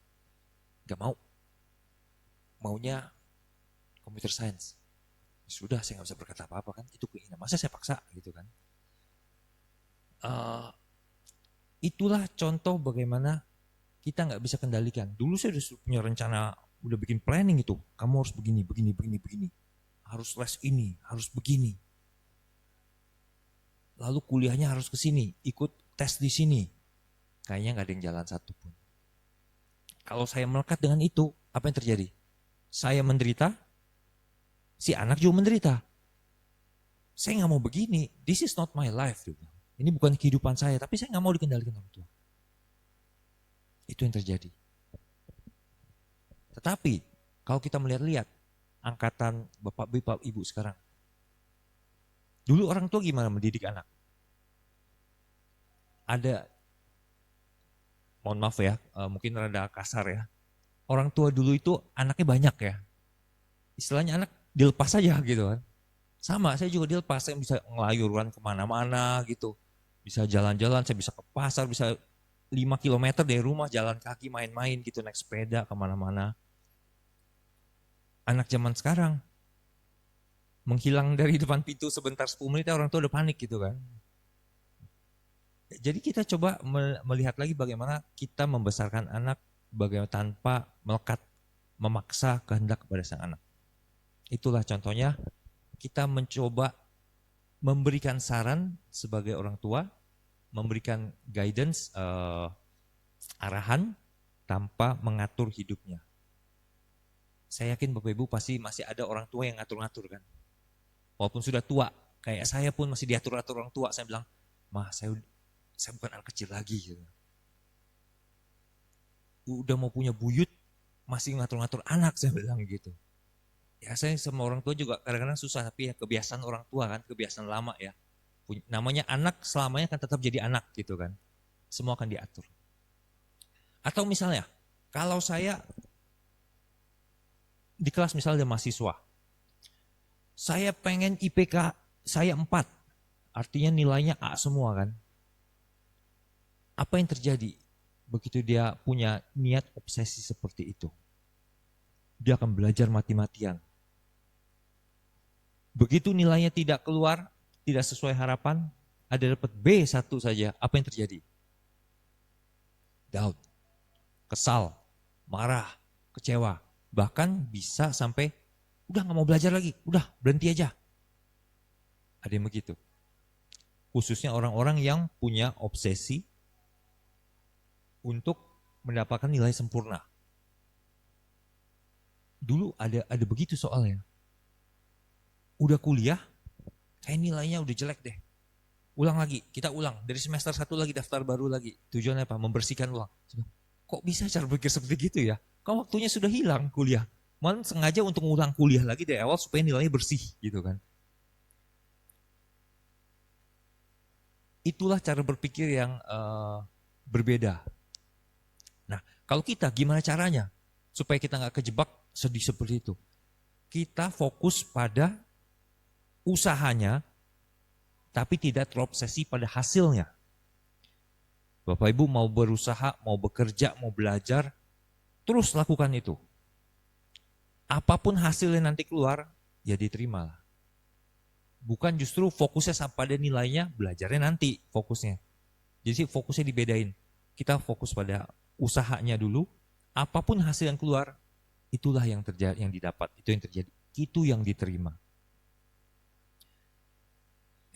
Gak mau. Maunya computer science. Sudah saya gak bisa berkata apa-apa kan. Itu keinginan. Masa saya paksa gitu kan. Itulah contoh bagaimana kita gak bisa kendalikan. Dulu saya udah punya rencana. Udah bikin planning itu. Kamu harus begini. Harus les ini. Harus begini. Lalu kuliahnya harus ke sini, ikut tes di sini. kayaknya nggak ada yang jalan satu pun. Kalau saya melekat dengan itu, apa yang terjadi? Saya menderita, si anak juga menderita. Saya nggak mau begini, this is not my life. Ini bukan kehidupan saya, tapi saya nggak mau dikendalikan orang tua. Itu yang terjadi. Tetapi kalau kita melihat-lihat angkatan bapak ibu sekarang, dulu orang tua gimana mendidik anak? Ada, mohon maaf ya, mungkin rada kasar ya. Orang tua dulu itu anaknya banyak ya. Istilahnya anak dilepas aja gitu kan. Sama, saya juga dilepas, saya bisa ngelayuran kemana-mana gitu. Bisa jalan-jalan, saya bisa ke pasar, bisa 5 kilometer dari rumah, jalan kaki, main-main gitu, naik sepeda kemana-mana. Anak zaman sekarang, menghilang dari depan pintu sebentar 10 menit, orang tua udah panik gitu kan. Jadi kita coba melihat lagi bagaimana kita membesarkan anak bagaimana tanpa melekat, memaksa kehendak kepada sang anak. Itulah contohnya, kita mencoba memberikan saran sebagai orang tua, memberikan guidance, arahan tanpa mengatur hidupnya. Saya yakin Bapak Ibu pasti masih ada orang tua yang ngatur-ngatur kan. Walaupun sudah tua, kayak saya pun masih diatur-atur orang tua. Saya bilang, "Mah, saya bukan anak kecil lagi." Gitu. Udah mau punya buyut, masih ngatur-ngatur anak, saya bilang gitu. Ya saya sama orang tua juga kadang-kadang susah, tapi ya kebiasaan orang tua kan, kebiasaan lama ya. Namanya anak selamanya akan tetap jadi anak gitu kan. Semua akan diatur. Atau misalnya, kalau saya di kelas misalnya ada mahasiswa, saya pengen IPK saya 4, artinya nilainya A semua kan. Apa yang terjadi begitu dia punya niat obsesi seperti itu? Dia akan belajar mati-matian. Begitu nilainya tidak keluar, tidak sesuai harapan, ada dapat B1 saja, apa yang terjadi? Down, kesal, marah, kecewa. Bahkan bisa sampai, udah gak mau belajar lagi, udah berhenti aja. Ada yang begitu. Khususnya orang-orang yang punya obsesi untuk mendapatkan nilai sempurna. Dulu ada begitu soalnya. Udah kuliah, kayak nilainya udah jelek deh. Ulang lagi, kita ulang. Dari semester 1 lagi daftar baru lagi. Tujuannya apa? Membersihkan ulang. Kok bisa cara berpikir seperti gitu ya? Kan waktunya sudah hilang kuliah. Malah sengaja untuk ngulang kuliah lagi dari awal supaya nilainya bersih gitu kan. Itulah cara berpikir yang berbeda. Nah, kalau kita gimana caranya supaya kita nggak kejebak sedih seperti itu? Kita fokus pada usahanya, tapi tidak terobsesi pada hasilnya. Bapak Ibu mau berusaha, mau bekerja, mau belajar, terus lakukan itu. Apapun hasilnya nanti keluar, ya diterimalah. Bukan justru fokusnya pada nilainya, belajarnya nanti fokusnya. Jadi fokusnya dibedain. Kita fokus pada usahanya dulu, apapun hasil yang keluar, itulah yang terjadi, yang didapat, itu yang terjadi, itu yang diterima.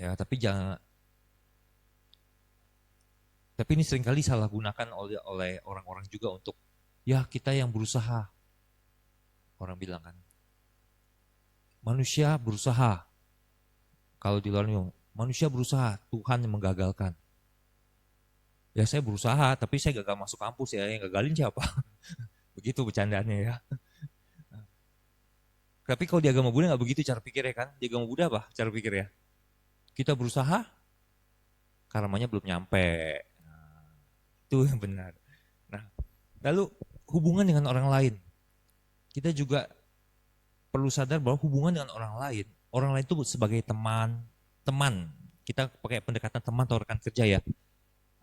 Ya, tapi jangan. Tapi ini seringkali salah gunakan oleh orang-orang juga untuk ya kita yang berusaha. Orang bilang kan, manusia berusaha. Kalau di luar manusia berusaha, Tuhan yang menggagalkan. Ya saya berusaha, tapi saya gagal masuk kampus ya, yang gagalin siapa? Begitu bercandaannya ya. Tapi kalau di agama Buddha nggak begitu cara pikirnya kan? Di agama Buddha apa cara pikirnya? Kita berusaha, karmanya belum nyampe. Nah, itu yang benar. Nah, lalu hubungan dengan orang lain. Kita juga perlu sadar bahwa hubungan dengan orang lain itu sebagai teman. Kita pakai pendekatan teman atau rekan kerja ya.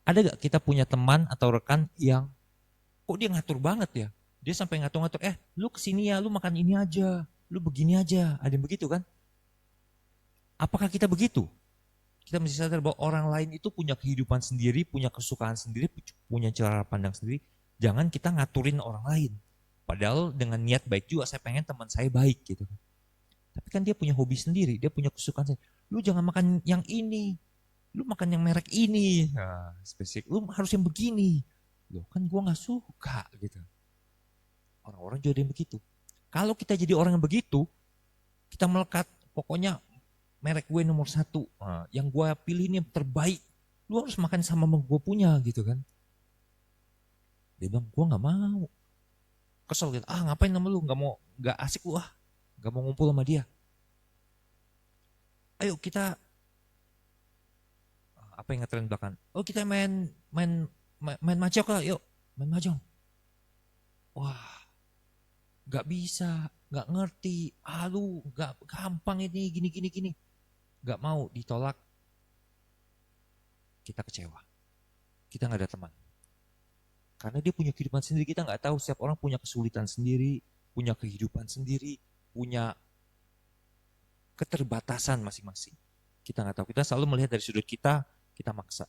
Ada gak kita punya teman atau rekan yang kok dia ngatur banget ya? Dia sampai ngatur-ngatur, lu kesini ya, lu makan ini aja, lu begini aja. Ada yang begitu kan? Apakah kita begitu? Kita mesti sadar bahwa orang lain itu punya kehidupan sendiri, punya kesukaan sendiri, punya cara pandang sendiri. Jangan kita ngaturin orang lain. Padahal dengan niat baik juga, saya pengen teman saya baik gitu. Tapi kan dia punya hobi sendiri, dia punya kesukaan sendiri. Lu jangan makan yang ini. Lu makan yang merek ini, nah, spesifik. Lu harus yang begini. Loh kan gue nggak suka gitu. Orang-orang juga ada yang begitu. Kalau kita jadi orang yang begitu, kita melekat, pokoknya merek gue nomor satu. Nah, yang gue pilih ini yang terbaik. Lu harus makan sama gue punya gitu kan. Dia bilang, gue nggak mau. Kesel gitu. Ah ngapain sama lu? Nggak asik lu ah. Nggak mau ngumpul sama dia. Ayo kita apa yang ngetren belakang? Oh kita main mahjong lah, yuk main mahjong. Wah nggak bisa, nggak ngerti. Ah lu nggak gampang ini gini. Nggak mau, ditolak. Kita kecewa. Kita nggak ada teman. Karena dia punya kehidupan sendiri, kita nggak tahu. Setiap orang punya kesulitan sendiri, punya kehidupan sendiri, punya keterbatasan masing-masing. Kita nggak tahu. Kita selalu melihat dari sudut kita maksa.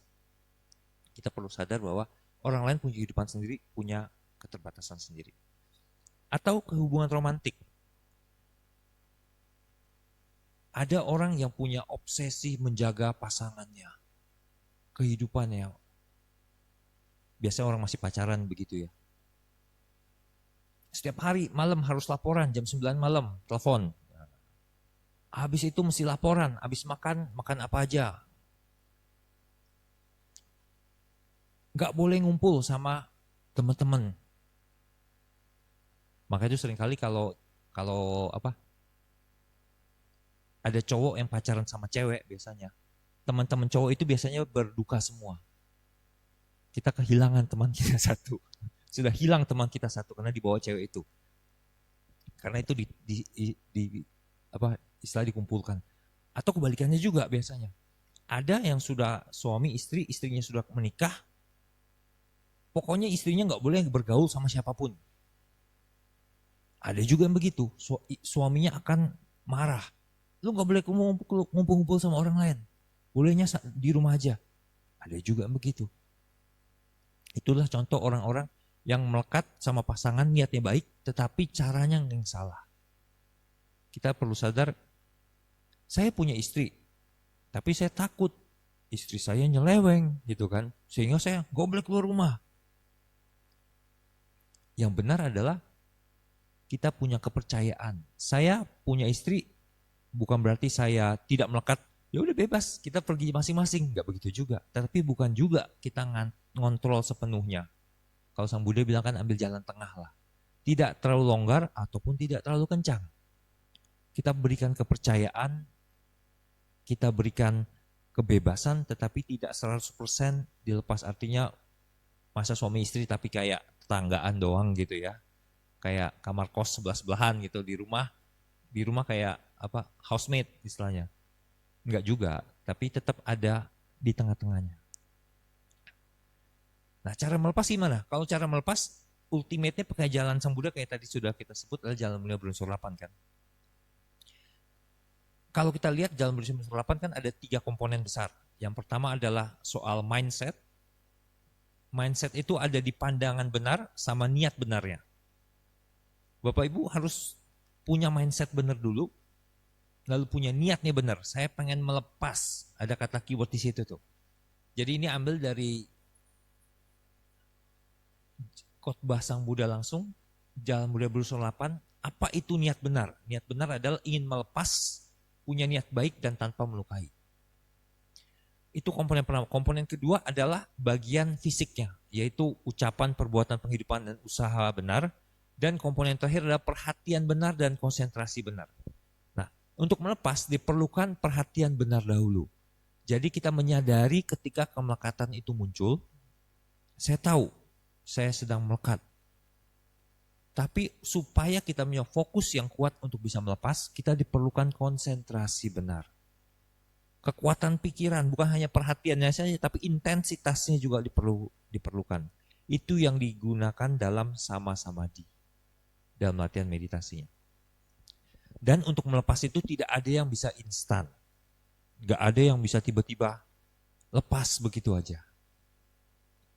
Kita perlu sadar bahwa orang lain punya kehidupan sendiri, punya keterbatasan sendiri. Atau kehubungan romantik. Ada orang yang punya obsesi menjaga pasangannya, kehidupannya. Biasanya orang masih pacaran begitu ya. Setiap hari malam harus laporan, jam 9 malam, telepon. Habis itu mesti laporan, habis makan apa aja. Nggak boleh ngumpul sama teman-teman. Maka itu seringkali kalau apa ada cowok yang pacaran sama cewek biasanya, teman-teman cowok itu biasanya berduka semua. Kita kehilangan teman kita satu. Sudah hilang teman kita satu karena dibawa cewek itu. Karena itu apa istilah dikumpulkan. Atau kebalikannya juga biasanya. Ada yang sudah suami istri, istrinya sudah menikah, pokoknya istrinya nggak boleh bergaul sama siapapun. Ada juga yang begitu, suaminya akan marah. Lu nggak boleh ngumpul-ngumpul sama orang lain. Bolehnya di rumah aja. Ada juga yang begitu. Itulah contoh orang-orang yang melekat sama pasangan niatnya baik, tetapi caranya yang salah. Kita perlu sadar, saya punya istri, tapi saya takut istri saya nyeleweng gitu kan, sehingga saya nggak boleh keluar rumah. Yang benar adalah kita punya kepercayaan. Saya punya istri bukan berarti saya tidak melekat. Ya udah bebas, kita pergi masing-masing. Nggak begitu juga. Tapi bukan juga kita ngontrol sepenuhnya. Kalau Sang Buddha bilang kan ambil jalan tengah lah. Tidak terlalu longgar ataupun tidak terlalu kencang. Kita berikan kepercayaan, kita berikan kebebasan, tetapi tidak 100% dilepas. Artinya masa suami istri tapi kayak tetanggaan doang gitu ya. Kayak kamar kos sebelah-sebelahan gitu di rumah kayak apa housemate istilahnya. Enggak juga, tapi tetap ada di tengah-tengahnya. Nah, cara melepas gimana? Kalau cara melepas ultimate-nya pakai jalan Sang Buddha kayak tadi sudah kita sebut adalah jalan mulia berunsur 8 kan. Kalau kita lihat jalan mulia berunsur 8 kan ada 3 komponen besar. Yang pertama adalah soal mindset. Mindset itu ada di pandangan benar sama niat benarnya. Bapak Ibu harus punya mindset benar dulu, lalu punya niatnya benar. Saya pengen melepas, ada kata keyword di situ tuh. Jadi ini ambil dari khotbah Sang Buddha langsung, Jalan Mulia Berunsur 8. Apa itu niat benar? Niat benar adalah ingin melepas, punya niat baik dan tanpa melukai. Itu komponen pertama. Komponen kedua adalah bagian fisiknya, yaitu ucapan, perbuatan, penghidupan, dan usaha benar. Dan komponen terakhir adalah perhatian benar dan konsentrasi benar. Nah, untuk melepas diperlukan perhatian benar dahulu. Jadi kita menyadari ketika kemelekatan itu muncul, saya tahu saya sedang melekat. Tapi supaya kita punya fokus yang kuat untuk bisa melepas, kita diperlukan konsentrasi benar. Kekuatan pikiran, bukan hanya perhatiannya saja, tapi intensitasnya juga diperlukan. Itu yang digunakan dalam sama-samadhi, dalam latihan meditasinya. Dan untuk melepas itu tidak ada yang bisa instan. Gak ada yang bisa tiba-tiba lepas begitu aja.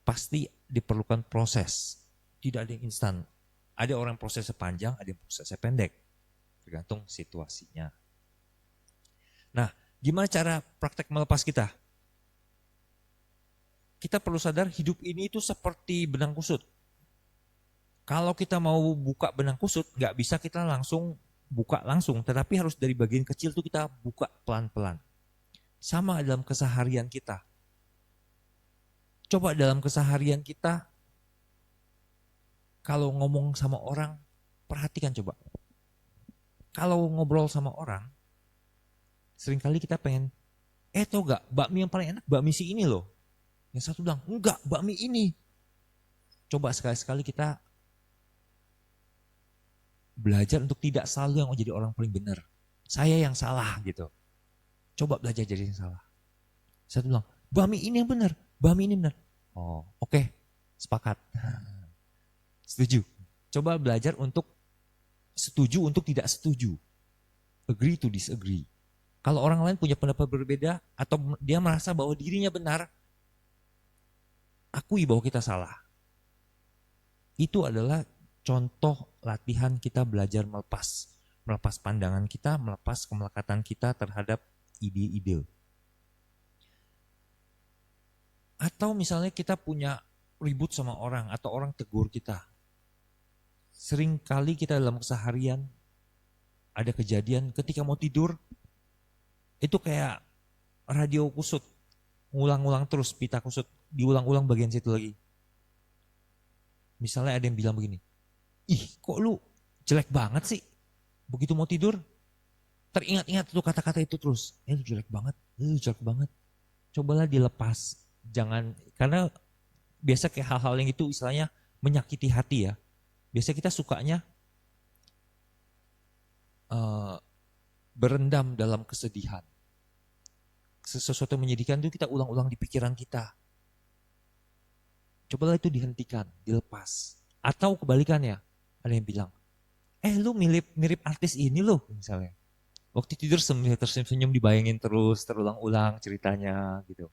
Pasti diperlukan proses. Tidak ada yang instan. Ada orang prosesnya panjang, ada yang prosesnya pendek. Tergantung situasinya. Nah, gimana cara praktek melepas kita? kita perlu sadar hidup ini itu seperti benang kusut. Kalau kita mau buka benang kusut, nggak bisa kita langsung buka langsung, tetapi harus dari bagian kecil tuh kita buka pelan-pelan. Sama dalam keseharian kita. Coba dalam keseharian kita, kalau ngomong sama orang, perhatikan coba. Kalau ngobrol sama orang, seringkali kita pengen, tau gak, bakmi yang paling enak bakmi si ini loh. Yang satu bilang, enggak, bakmi ini. Coba sekali-sekali kita belajar untuk tidak selalu yang menjadi orang paling benar. Saya yang salah gitu. Coba belajar jadi yang salah. Satu bilang, bakmi ini yang benar, bakmi ini benar. Oh, oke, sepakat. Setuju. Coba belajar untuk setuju untuk tidak setuju. Agree to disagree. Kalau orang lain punya pendapat berbeda atau dia merasa bahwa dirinya benar, akui bahwa kita salah. Itu adalah contoh latihan kita belajar melepas. Melepas pandangan kita, melepas kemelekatan kita terhadap ide-ide. Atau misalnya kita punya ribut sama orang atau orang tegur kita. Sering kali kita dalam keseharian ada kejadian ketika mau tidur, itu kayak radio kusut, ngulang-ulang terus pita kusut, diulang-ulang bagian situ lagi. Misalnya ada yang bilang begini, ih kok lu jelek banget sih, begitu mau tidur, teringat-ingat tuh kata-kata itu terus, lu jelek banget, lu jelek banget. Cobalah dilepas, jangan, karena biasa kayak hal-hal yang itu istilahnya menyakiti hati ya. Biasa kita sukanya berendam dalam kesedihan. Sesuatu yang menyedihkan itu kita ulang-ulang di pikiran kita. Cobalah itu dihentikan, dilepas. Atau kebalikannya, ada yang bilang, lu mirip artis ini loh misalnya. Waktu tidur tersenyum dibayangin terus, terulang-ulang ceritanya gitu.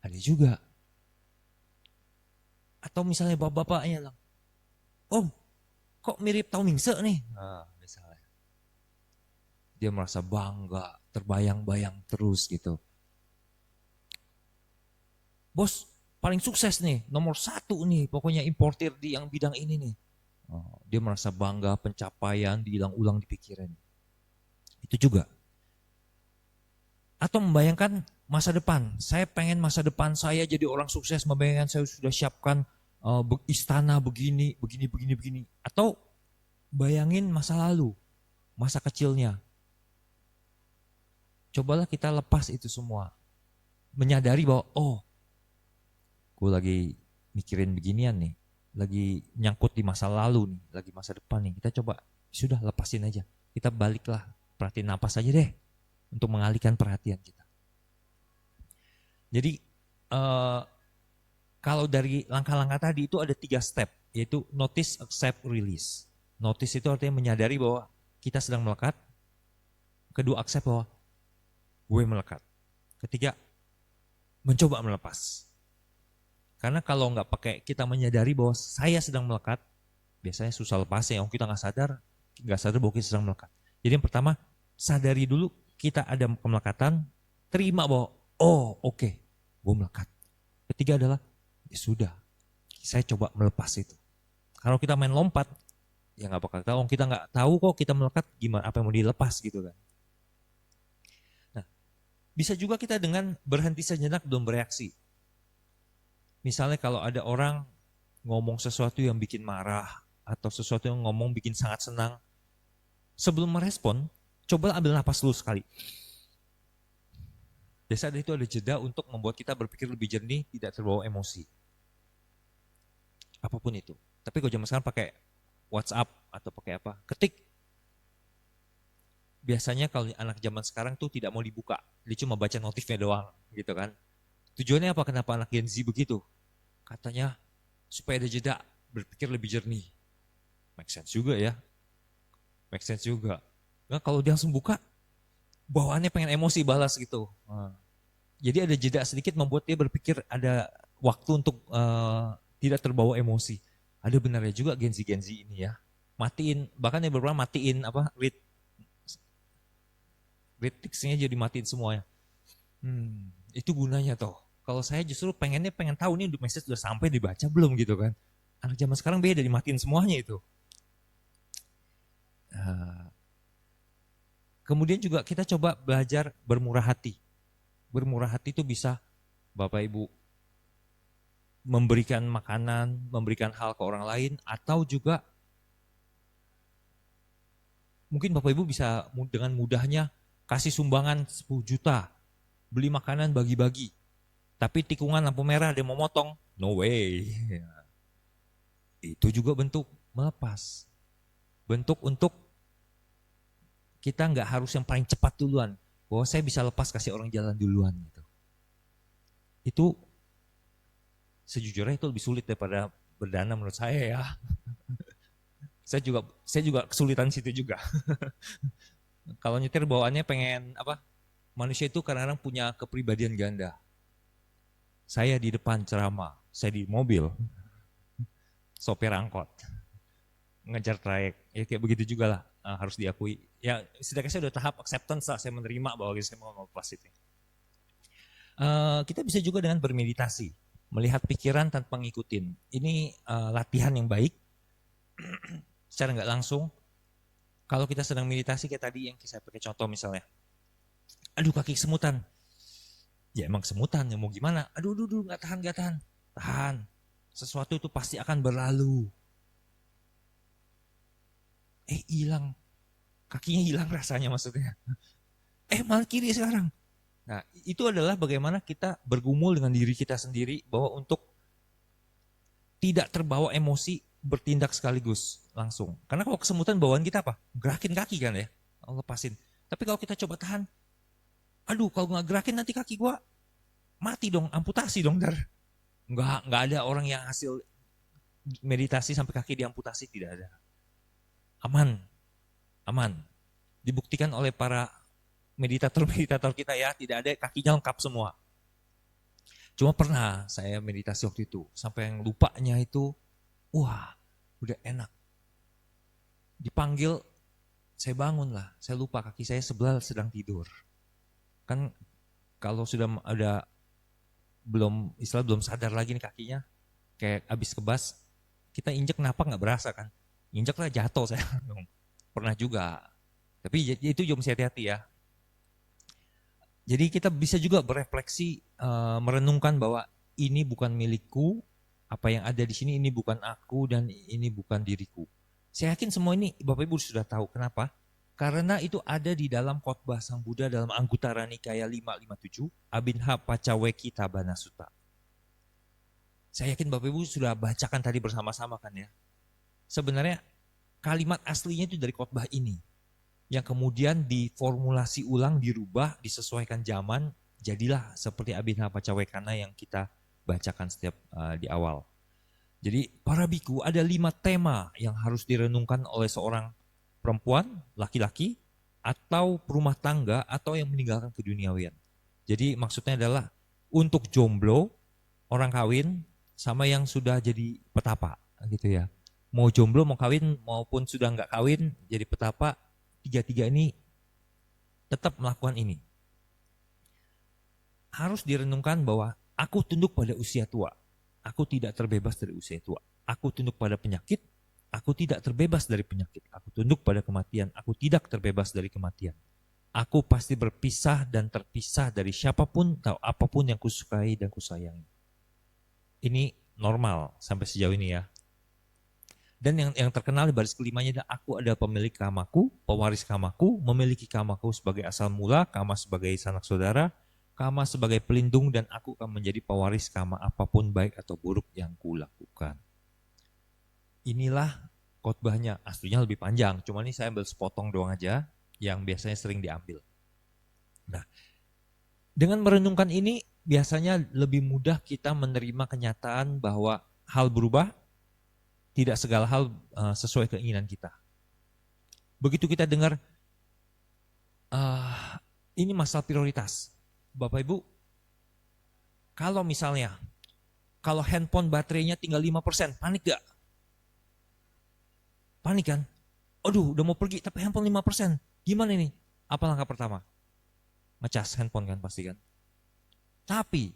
Ada juga. Atau misalnya bapak-bapaknya bilang, Om, kok mirip Tau Mingse nih? Nah, misalnya. Dia merasa bangga, terbayang-bayang terus gitu. Bos, paling sukses nih, nomor 1 nih, pokoknya importir di yang bidang ini nih. Dia merasa bangga, pencapaian diulang-ulang di pikiran. Itu juga. Atau membayangkan masa depan. Saya pengen masa depan saya jadi orang sukses, membayangkan saya sudah siapkan istana begini. Atau bayangin masa lalu, masa kecilnya. Cobalah kita lepas itu semua. Menyadari bahwa, gue lagi mikirin beginian nih. Lagi nyangkut di masa lalu nih, lagi masa depan nih. Kita coba, sudah lepasin aja. Kita baliklah, perhatiin napas aja deh. Untuk mengalihkan perhatian kita. Jadi, kalau dari langkah-langkah tadi itu ada 3 step, yaitu notice, accept, release. Notice itu artinya menyadari bahwa kita sedang melekat. Kedua, accept bahwa gue melekat. Ketiga, mencoba melepas. Karena kalau nggak pakai kita menyadari bahwa saya sedang melekat, biasanya susah lepasnya. Kita nggak sadar bahwa kita sedang melekat. Jadi yang pertama, sadari dulu kita ada kemelekatan, terima bahwa oke, gue melekat. Ketiga adalah ya sudah, saya coba melepas itu. Kalau kita main lompat, ya nggak bakal tahu. Kita nggak tahu kok kita melekat, gimana apa yang mau dilepas gitu kan. Nah, bisa juga kita dengan berhenti sejenak belum bereaksi. Misalnya kalau ada orang ngomong sesuatu yang bikin marah atau sesuatu yang ngomong bikin sangat senang, sebelum merespon, coba ambil napas dulu sekali. Biasanya itu ada jeda untuk membuat kita berpikir lebih jernih, tidak terbawa emosi. Apapun itu. Tapi kalau zaman sekarang pakai WhatsApp atau pakai apa, ketik. Biasanya kalau anak zaman sekarang tuh tidak mau dibuka, dia cuma baca notifnya doang, gitu kan. Tujuannya apa? Kenapa anak Gen Z begitu? Katanya supaya ada jeda, berpikir lebih jernih. Make sense juga ya. Make sense juga. Nah, kalau dia langsung buka, bawaannya pengen emosi balas gitu. Jadi ada jeda sedikit membuat dia berpikir ada waktu untuk tidak terbawa emosi. Ada benarnya juga Gen Z ini ya. Matiin, bahkan yang beberapa matiin read text-nya jadi matiin semuanya. Itu gunanya toh. Kalau saya justru pengen tahu nih message sudah sampai dibaca belum gitu kan. Anak zaman sekarang beda, dimatiin semuanya itu. Kemudian juga kita coba belajar bermurah hati. Bermurah hati itu bisa Bapak Ibu memberikan makanan, memberikan hal ke orang lain, atau juga mungkin Bapak Ibu bisa dengan mudahnya kasih sumbangan 10 juta, beli makanan bagi-bagi. Tapi tikungan lampu merah dia mau motong, no way. Itu juga bentuk melepas. Bentuk untuk kita nggak harus yang paling cepat duluan. Bahwa saya bisa lepas kasih orang jalan duluan gitu. Itu sejujurnya itu lebih sulit daripada berdana menurut saya ya. saya juga kesulitan situ juga. Kalau nyetir bawaannya pengen apa? Manusia itu kadang-kadang punya kepribadian ganda. Saya di depan ceramah, saya di mobil, sopir angkot, ngejar trayek, ya kayak begitu juga lah, harus diakui. Ya setidaknya saya udah tahap acceptance lah, saya menerima bahwa saya mau melepas itu. Kita bisa juga dengan bermeditasi, melihat pikiran tanpa ngikutin. Ini latihan yang baik, secara nggak langsung. Kalau kita sedang meditasi kayak tadi yang saya pakai contoh misalnya, aduh kaki semutan, ya emang semutan, ya mau gimana? Aduh nggak tahan. Sesuatu itu pasti akan berlalu. Hilang, kakinya hilang rasanya maksudnya. Malah kiri sekarang. Nah, itu adalah bagaimana kita bergumul dengan diri kita sendiri bahwa untuk tidak terbawa emosi bertindak sekaligus langsung. Karena kalau kesemutan bawaan kita apa? Gerakin kaki kan ya, lepasin. Tapi kalau kita coba tahan, aduh kalau nggak gerakin nanti kaki gua mati dong, amputasi dong dar. Nggak ada orang yang hasil meditasi sampai kaki diamputasi, tidak ada. Aman. Dibuktikan oleh para meditator kita ya, tidak ada kakinya lengkap semua. Cuma pernah saya meditasi waktu itu, sampai yang lupanya itu, wah udah enak. Dipanggil, saya bangun lah, saya lupa kaki saya sebelah sedang tidur. Kan kalau sudah ada belum sadar lagi nih kakinya, kayak abis kebas, kita injek napak nggak berasa kan, injek lah jatuh saya. Pernah juga, tapi itu juga mesti hati-hati ya. Jadi kita bisa juga berefleksi, merenungkan bahwa ini bukan milikku, apa yang ada di sini ini bukan aku dan ini bukan diriku. Saya yakin semua ini Bapak Ibu sudah tahu. Kenapa? Karena itu ada di dalam khotbah Sang Buddha dalam Anguttara Nikaya 557, Abhinha Paccawekkitabhana Sutta. Saya yakin Bapak Ibu sudah bacakan tadi bersama-sama kan ya. Sebenarnya kalimat aslinya itu dari khotbah ini, yang kemudian diformulasi ulang, dirubah, disesuaikan zaman, jadilah seperti Abhinha Paccawekana yang kita bacakan setiap di awal. Jadi para biku ada 5 tema yang harus direnungkan oleh seorang perempuan, laki-laki, atau perumah tangga, atau yang meninggalkan keduniawian. Jadi maksudnya adalah untuk jomblo, orang kawin, sama yang sudah jadi petapa gitu ya. Mau jomblo, mau kawin, maupun sudah nggak kawin, jadi petapa, tiga-tiga ini tetap melakukan ini. Harus direnungkan bahwa aku tunduk pada usia tua. Aku tidak terbebas dari usia tua. Aku tunduk pada penyakit. Aku tidak terbebas dari penyakit. Aku tunduk pada kematian. Aku tidak terbebas dari kematian. Aku pasti berpisah dan terpisah dari siapapun atau apapun yang kusukai dan kusayangi. Ini normal sampai sejauh ini ya. Dan yang terkenal di baris kelimanya adalah aku adalah pemilik kamaku, pewaris kamaku, memiliki kamaku sebagai asal mula, kama sebagai sanak saudara, kama sebagai pelindung, dan aku akan menjadi pewaris kama apapun baik atau buruk yang kulakukan. Inilah khotbahnya, aslinya lebih panjang, cuma ini saya ambil sepotong doang aja yang biasanya sering diambil. Nah, dengan merenungkan ini biasanya lebih mudah kita menerima kenyataan bahwa hal berubah. Tidak segala hal sesuai keinginan kita. Begitu kita dengar, ini masalah prioritas. Bapak Ibu, kalau misalnya, kalau handphone baterainya tinggal 5%, panik gak? Panik kan? Aduh, udah mau pergi, tapi handphone 5%. Gimana ini? Apa langkah pertama? Ngecas handphone kan pasti kan? Tapi,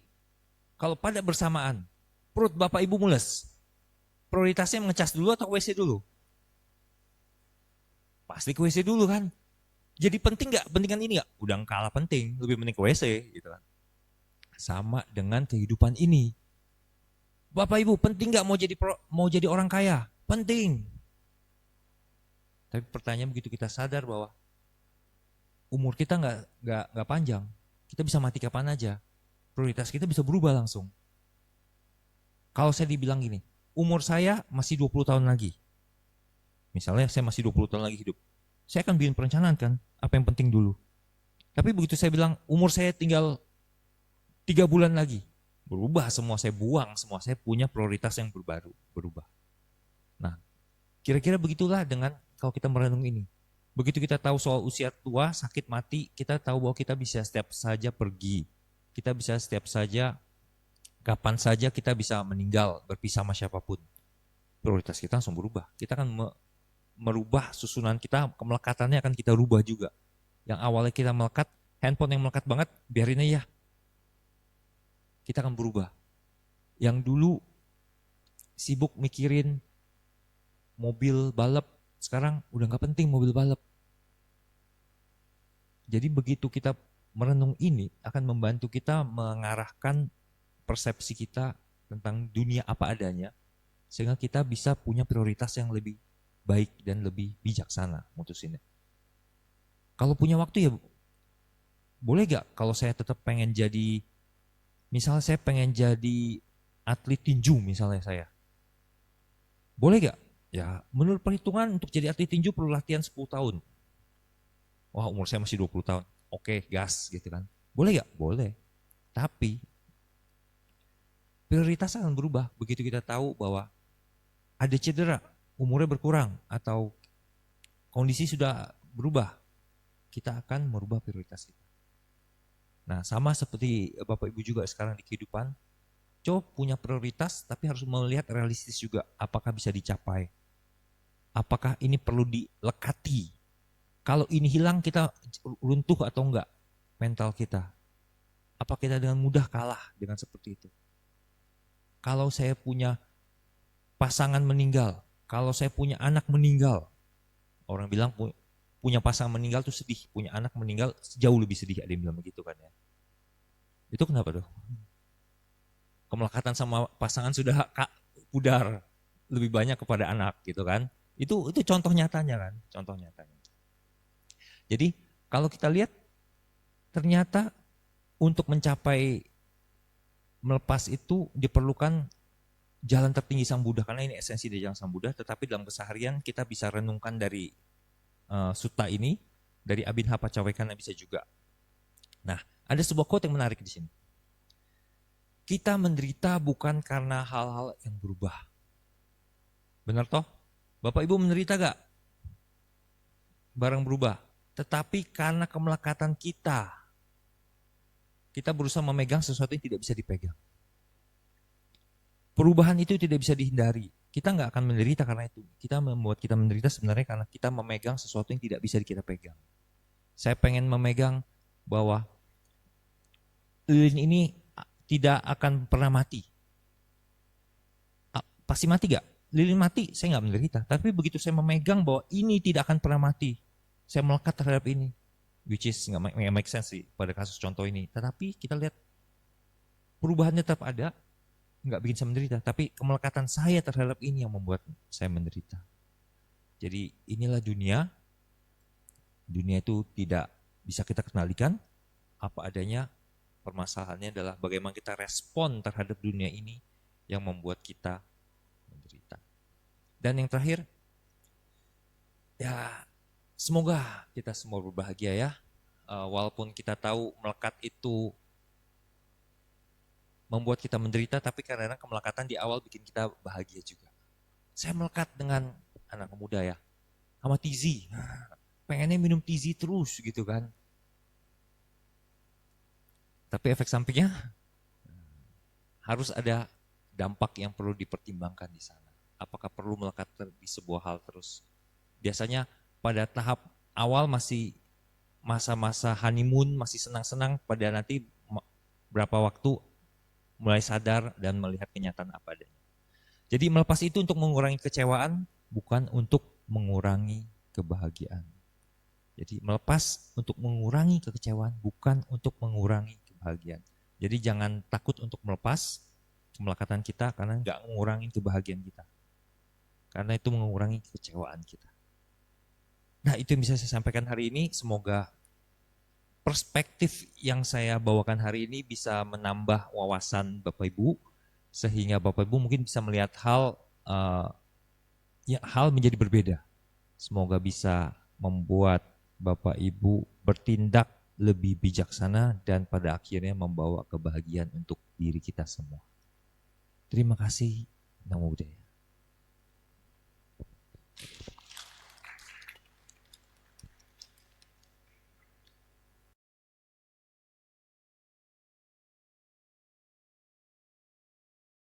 Kalau pada bersamaan, perut Bapak Ibu mules, prioritasnya ngecas dulu atau WC dulu? Pasti ke WC dulu kan. Jadi penting nggak? Pentingan ini nggak? Udah kalah penting, lebih penting ke WC gitu kan. Sama dengan kehidupan ini. Bapak Ibu penting nggak mau jadi orang kaya? Penting. Tapi pertanyaan begitu kita sadar bahwa umur kita nggak panjang, kita bisa mati kapan aja. Prioritas kita bisa berubah langsung. Kalau saya dibilang gini, umur saya masih 20 tahun lagi. Misalnya saya masih 20 tahun lagi hidup. Saya akan bikin perencanaan kan, apa yang penting dulu. Tapi begitu saya bilang umur saya tinggal 3 bulan lagi, berubah semua, saya buang semua, saya punya prioritas yang berubah. Nah, kira-kira begitulah dengan kalau kita merenung ini. Begitu kita tahu soal usia tua, sakit, mati, kita tahu bahwa kita bisa setiap saja pergi. Kita bisa setiap saja, kapan saja kita bisa meninggal, berpisah sama siapapun. Prioritas kita langsung berubah. Kita akan merubah susunan kita, kemelekatannya akan kita rubah juga. Yang awalnya kita melekat, handphone yang melekat banget, biarin aja. Kita akan berubah. Yang dulu sibuk mikirin mobil balap, sekarang udah gak penting mobil balap. Jadi begitu kita merenung ini akan membantu kita mengarahkan persepsi kita tentang dunia apa adanya, sehingga kita bisa punya prioritas yang lebih baik dan lebih bijaksana mutusinnya. Kalau punya waktu ya boleh gak kalau saya tetap pengen jadi, misalnya saya pengen jadi atlet tinju misalnya saya. Boleh gak? Ya menurut perhitungan untuk jadi atlet tinju perlu latihan 10 tahun. Wah umur saya masih 20 tahun. Oke gas gitu kan. Boleh gak? Boleh. Tapi prioritas akan berubah begitu kita tahu bahwa ada cedera, umurnya berkurang atau kondisi sudah berubah. Kita akan merubah prioritas kita. Nah sama seperti Bapak Ibu juga sekarang di kehidupan, coba punya prioritas tapi harus melihat realistis juga. Apakah bisa dicapai? Apakah ini perlu dilekati? Kalau ini hilang kita runtuh atau enggak mental kita? Apa kita dengan mudah kalah dengan seperti itu? Kalau saya punya pasangan meninggal, kalau saya punya anak meninggal, orang bilang punya pasangan meninggal tuh sedih, punya anak meninggal jauh lebih sedih, ada yang bilang begitu kan ya. Itu kenapa tuh? Kemelekatan sama pasangan sudah pudar, lebih banyak kepada anak gitu kan. Itu contoh nyatanya kan, contoh nyatanya. Jadi kalau kita lihat ternyata untuk mencapai melepas itu diperlukan jalan tertinggi Sang Buddha, karena ini esensi dari jalan Sang Buddha. Tetapi dalam keseharian kita bisa renungkan dari sutta ini, dari Abhinava Paccavekkhana bisa juga. Nah, ada sebuah quote yang menarik di sini. Kita menderita bukan karena hal-hal yang berubah. Benar toh? Bapak Ibu menderita gak? Barang berubah. Tetapi karena kemelekatan kita berusaha memegang sesuatu yang tidak bisa dipegang. Perubahan itu tidak bisa dihindari. Kita nggak akan menderita karena itu. Kita membuat kita menderita sebenarnya karena kita memegang sesuatu yang tidak bisa kita pegang. Saya pengen memegang bahwa lilin ini tidak akan pernah mati. Pasti mati gak? Lilin mati, saya nggak menderita. Tapi begitu saya memegang bahwa ini tidak akan pernah mati, saya melekat terhadap ini. Which is nggak make sense sih pada kasus contoh ini. Tetapi kita lihat perubahannya tetap ada, nggak bikin saya menderita. Tapi kemelekatan saya terhadap ini yang membuat saya menderita. Jadi inilah dunia. Dunia itu tidak bisa kita kendalikan apa adanya. Permasalahannya adalah bagaimana kita respon terhadap dunia ini yang membuat kita menderita. Dan yang terakhir, ya semoga kita semua berbahagia ya. Walaupun kita tahu melekat itu membuat kita menderita, tapi karena kemelekatan di awal bikin kita bahagia juga. Saya melekat dengan anak muda ya, sama Tizi. Pengennya minum Tizi terus gitu kan. Tapi efek sampingnya harus ada dampak yang perlu dipertimbangkan di sana. Apakah perlu melekat di sebuah hal terus? Biasanya pada tahap awal masih masa-masa honeymoon, masih senang-senang, pada nanti berapa waktu mulai sadar dan melihat kenyataan apa adanya. Jadi melepas itu untuk mengurangi kecewaan, bukan untuk mengurangi kebahagiaan. Jadi melepas untuk mengurangi kekecewaan, bukan untuk mengurangi kebahagiaan. Jadi jangan takut untuk melepas kemelekatan kita karena nggak mengurangi kebahagiaan kita. Karena itu mengurangi kekecewaan kita. Nah, itu yang bisa saya sampaikan hari ini. Semoga perspektif yang saya bawakan hari ini bisa menambah wawasan Bapak Ibu, sehingga Bapak Ibu mungkin bisa melihat hal menjadi berbeda. Semoga bisa membuat Bapak Ibu bertindak lebih bijaksana dan pada akhirnya membawa kebahagiaan untuk diri kita semua. Terima kasih. Namo Buddhaya.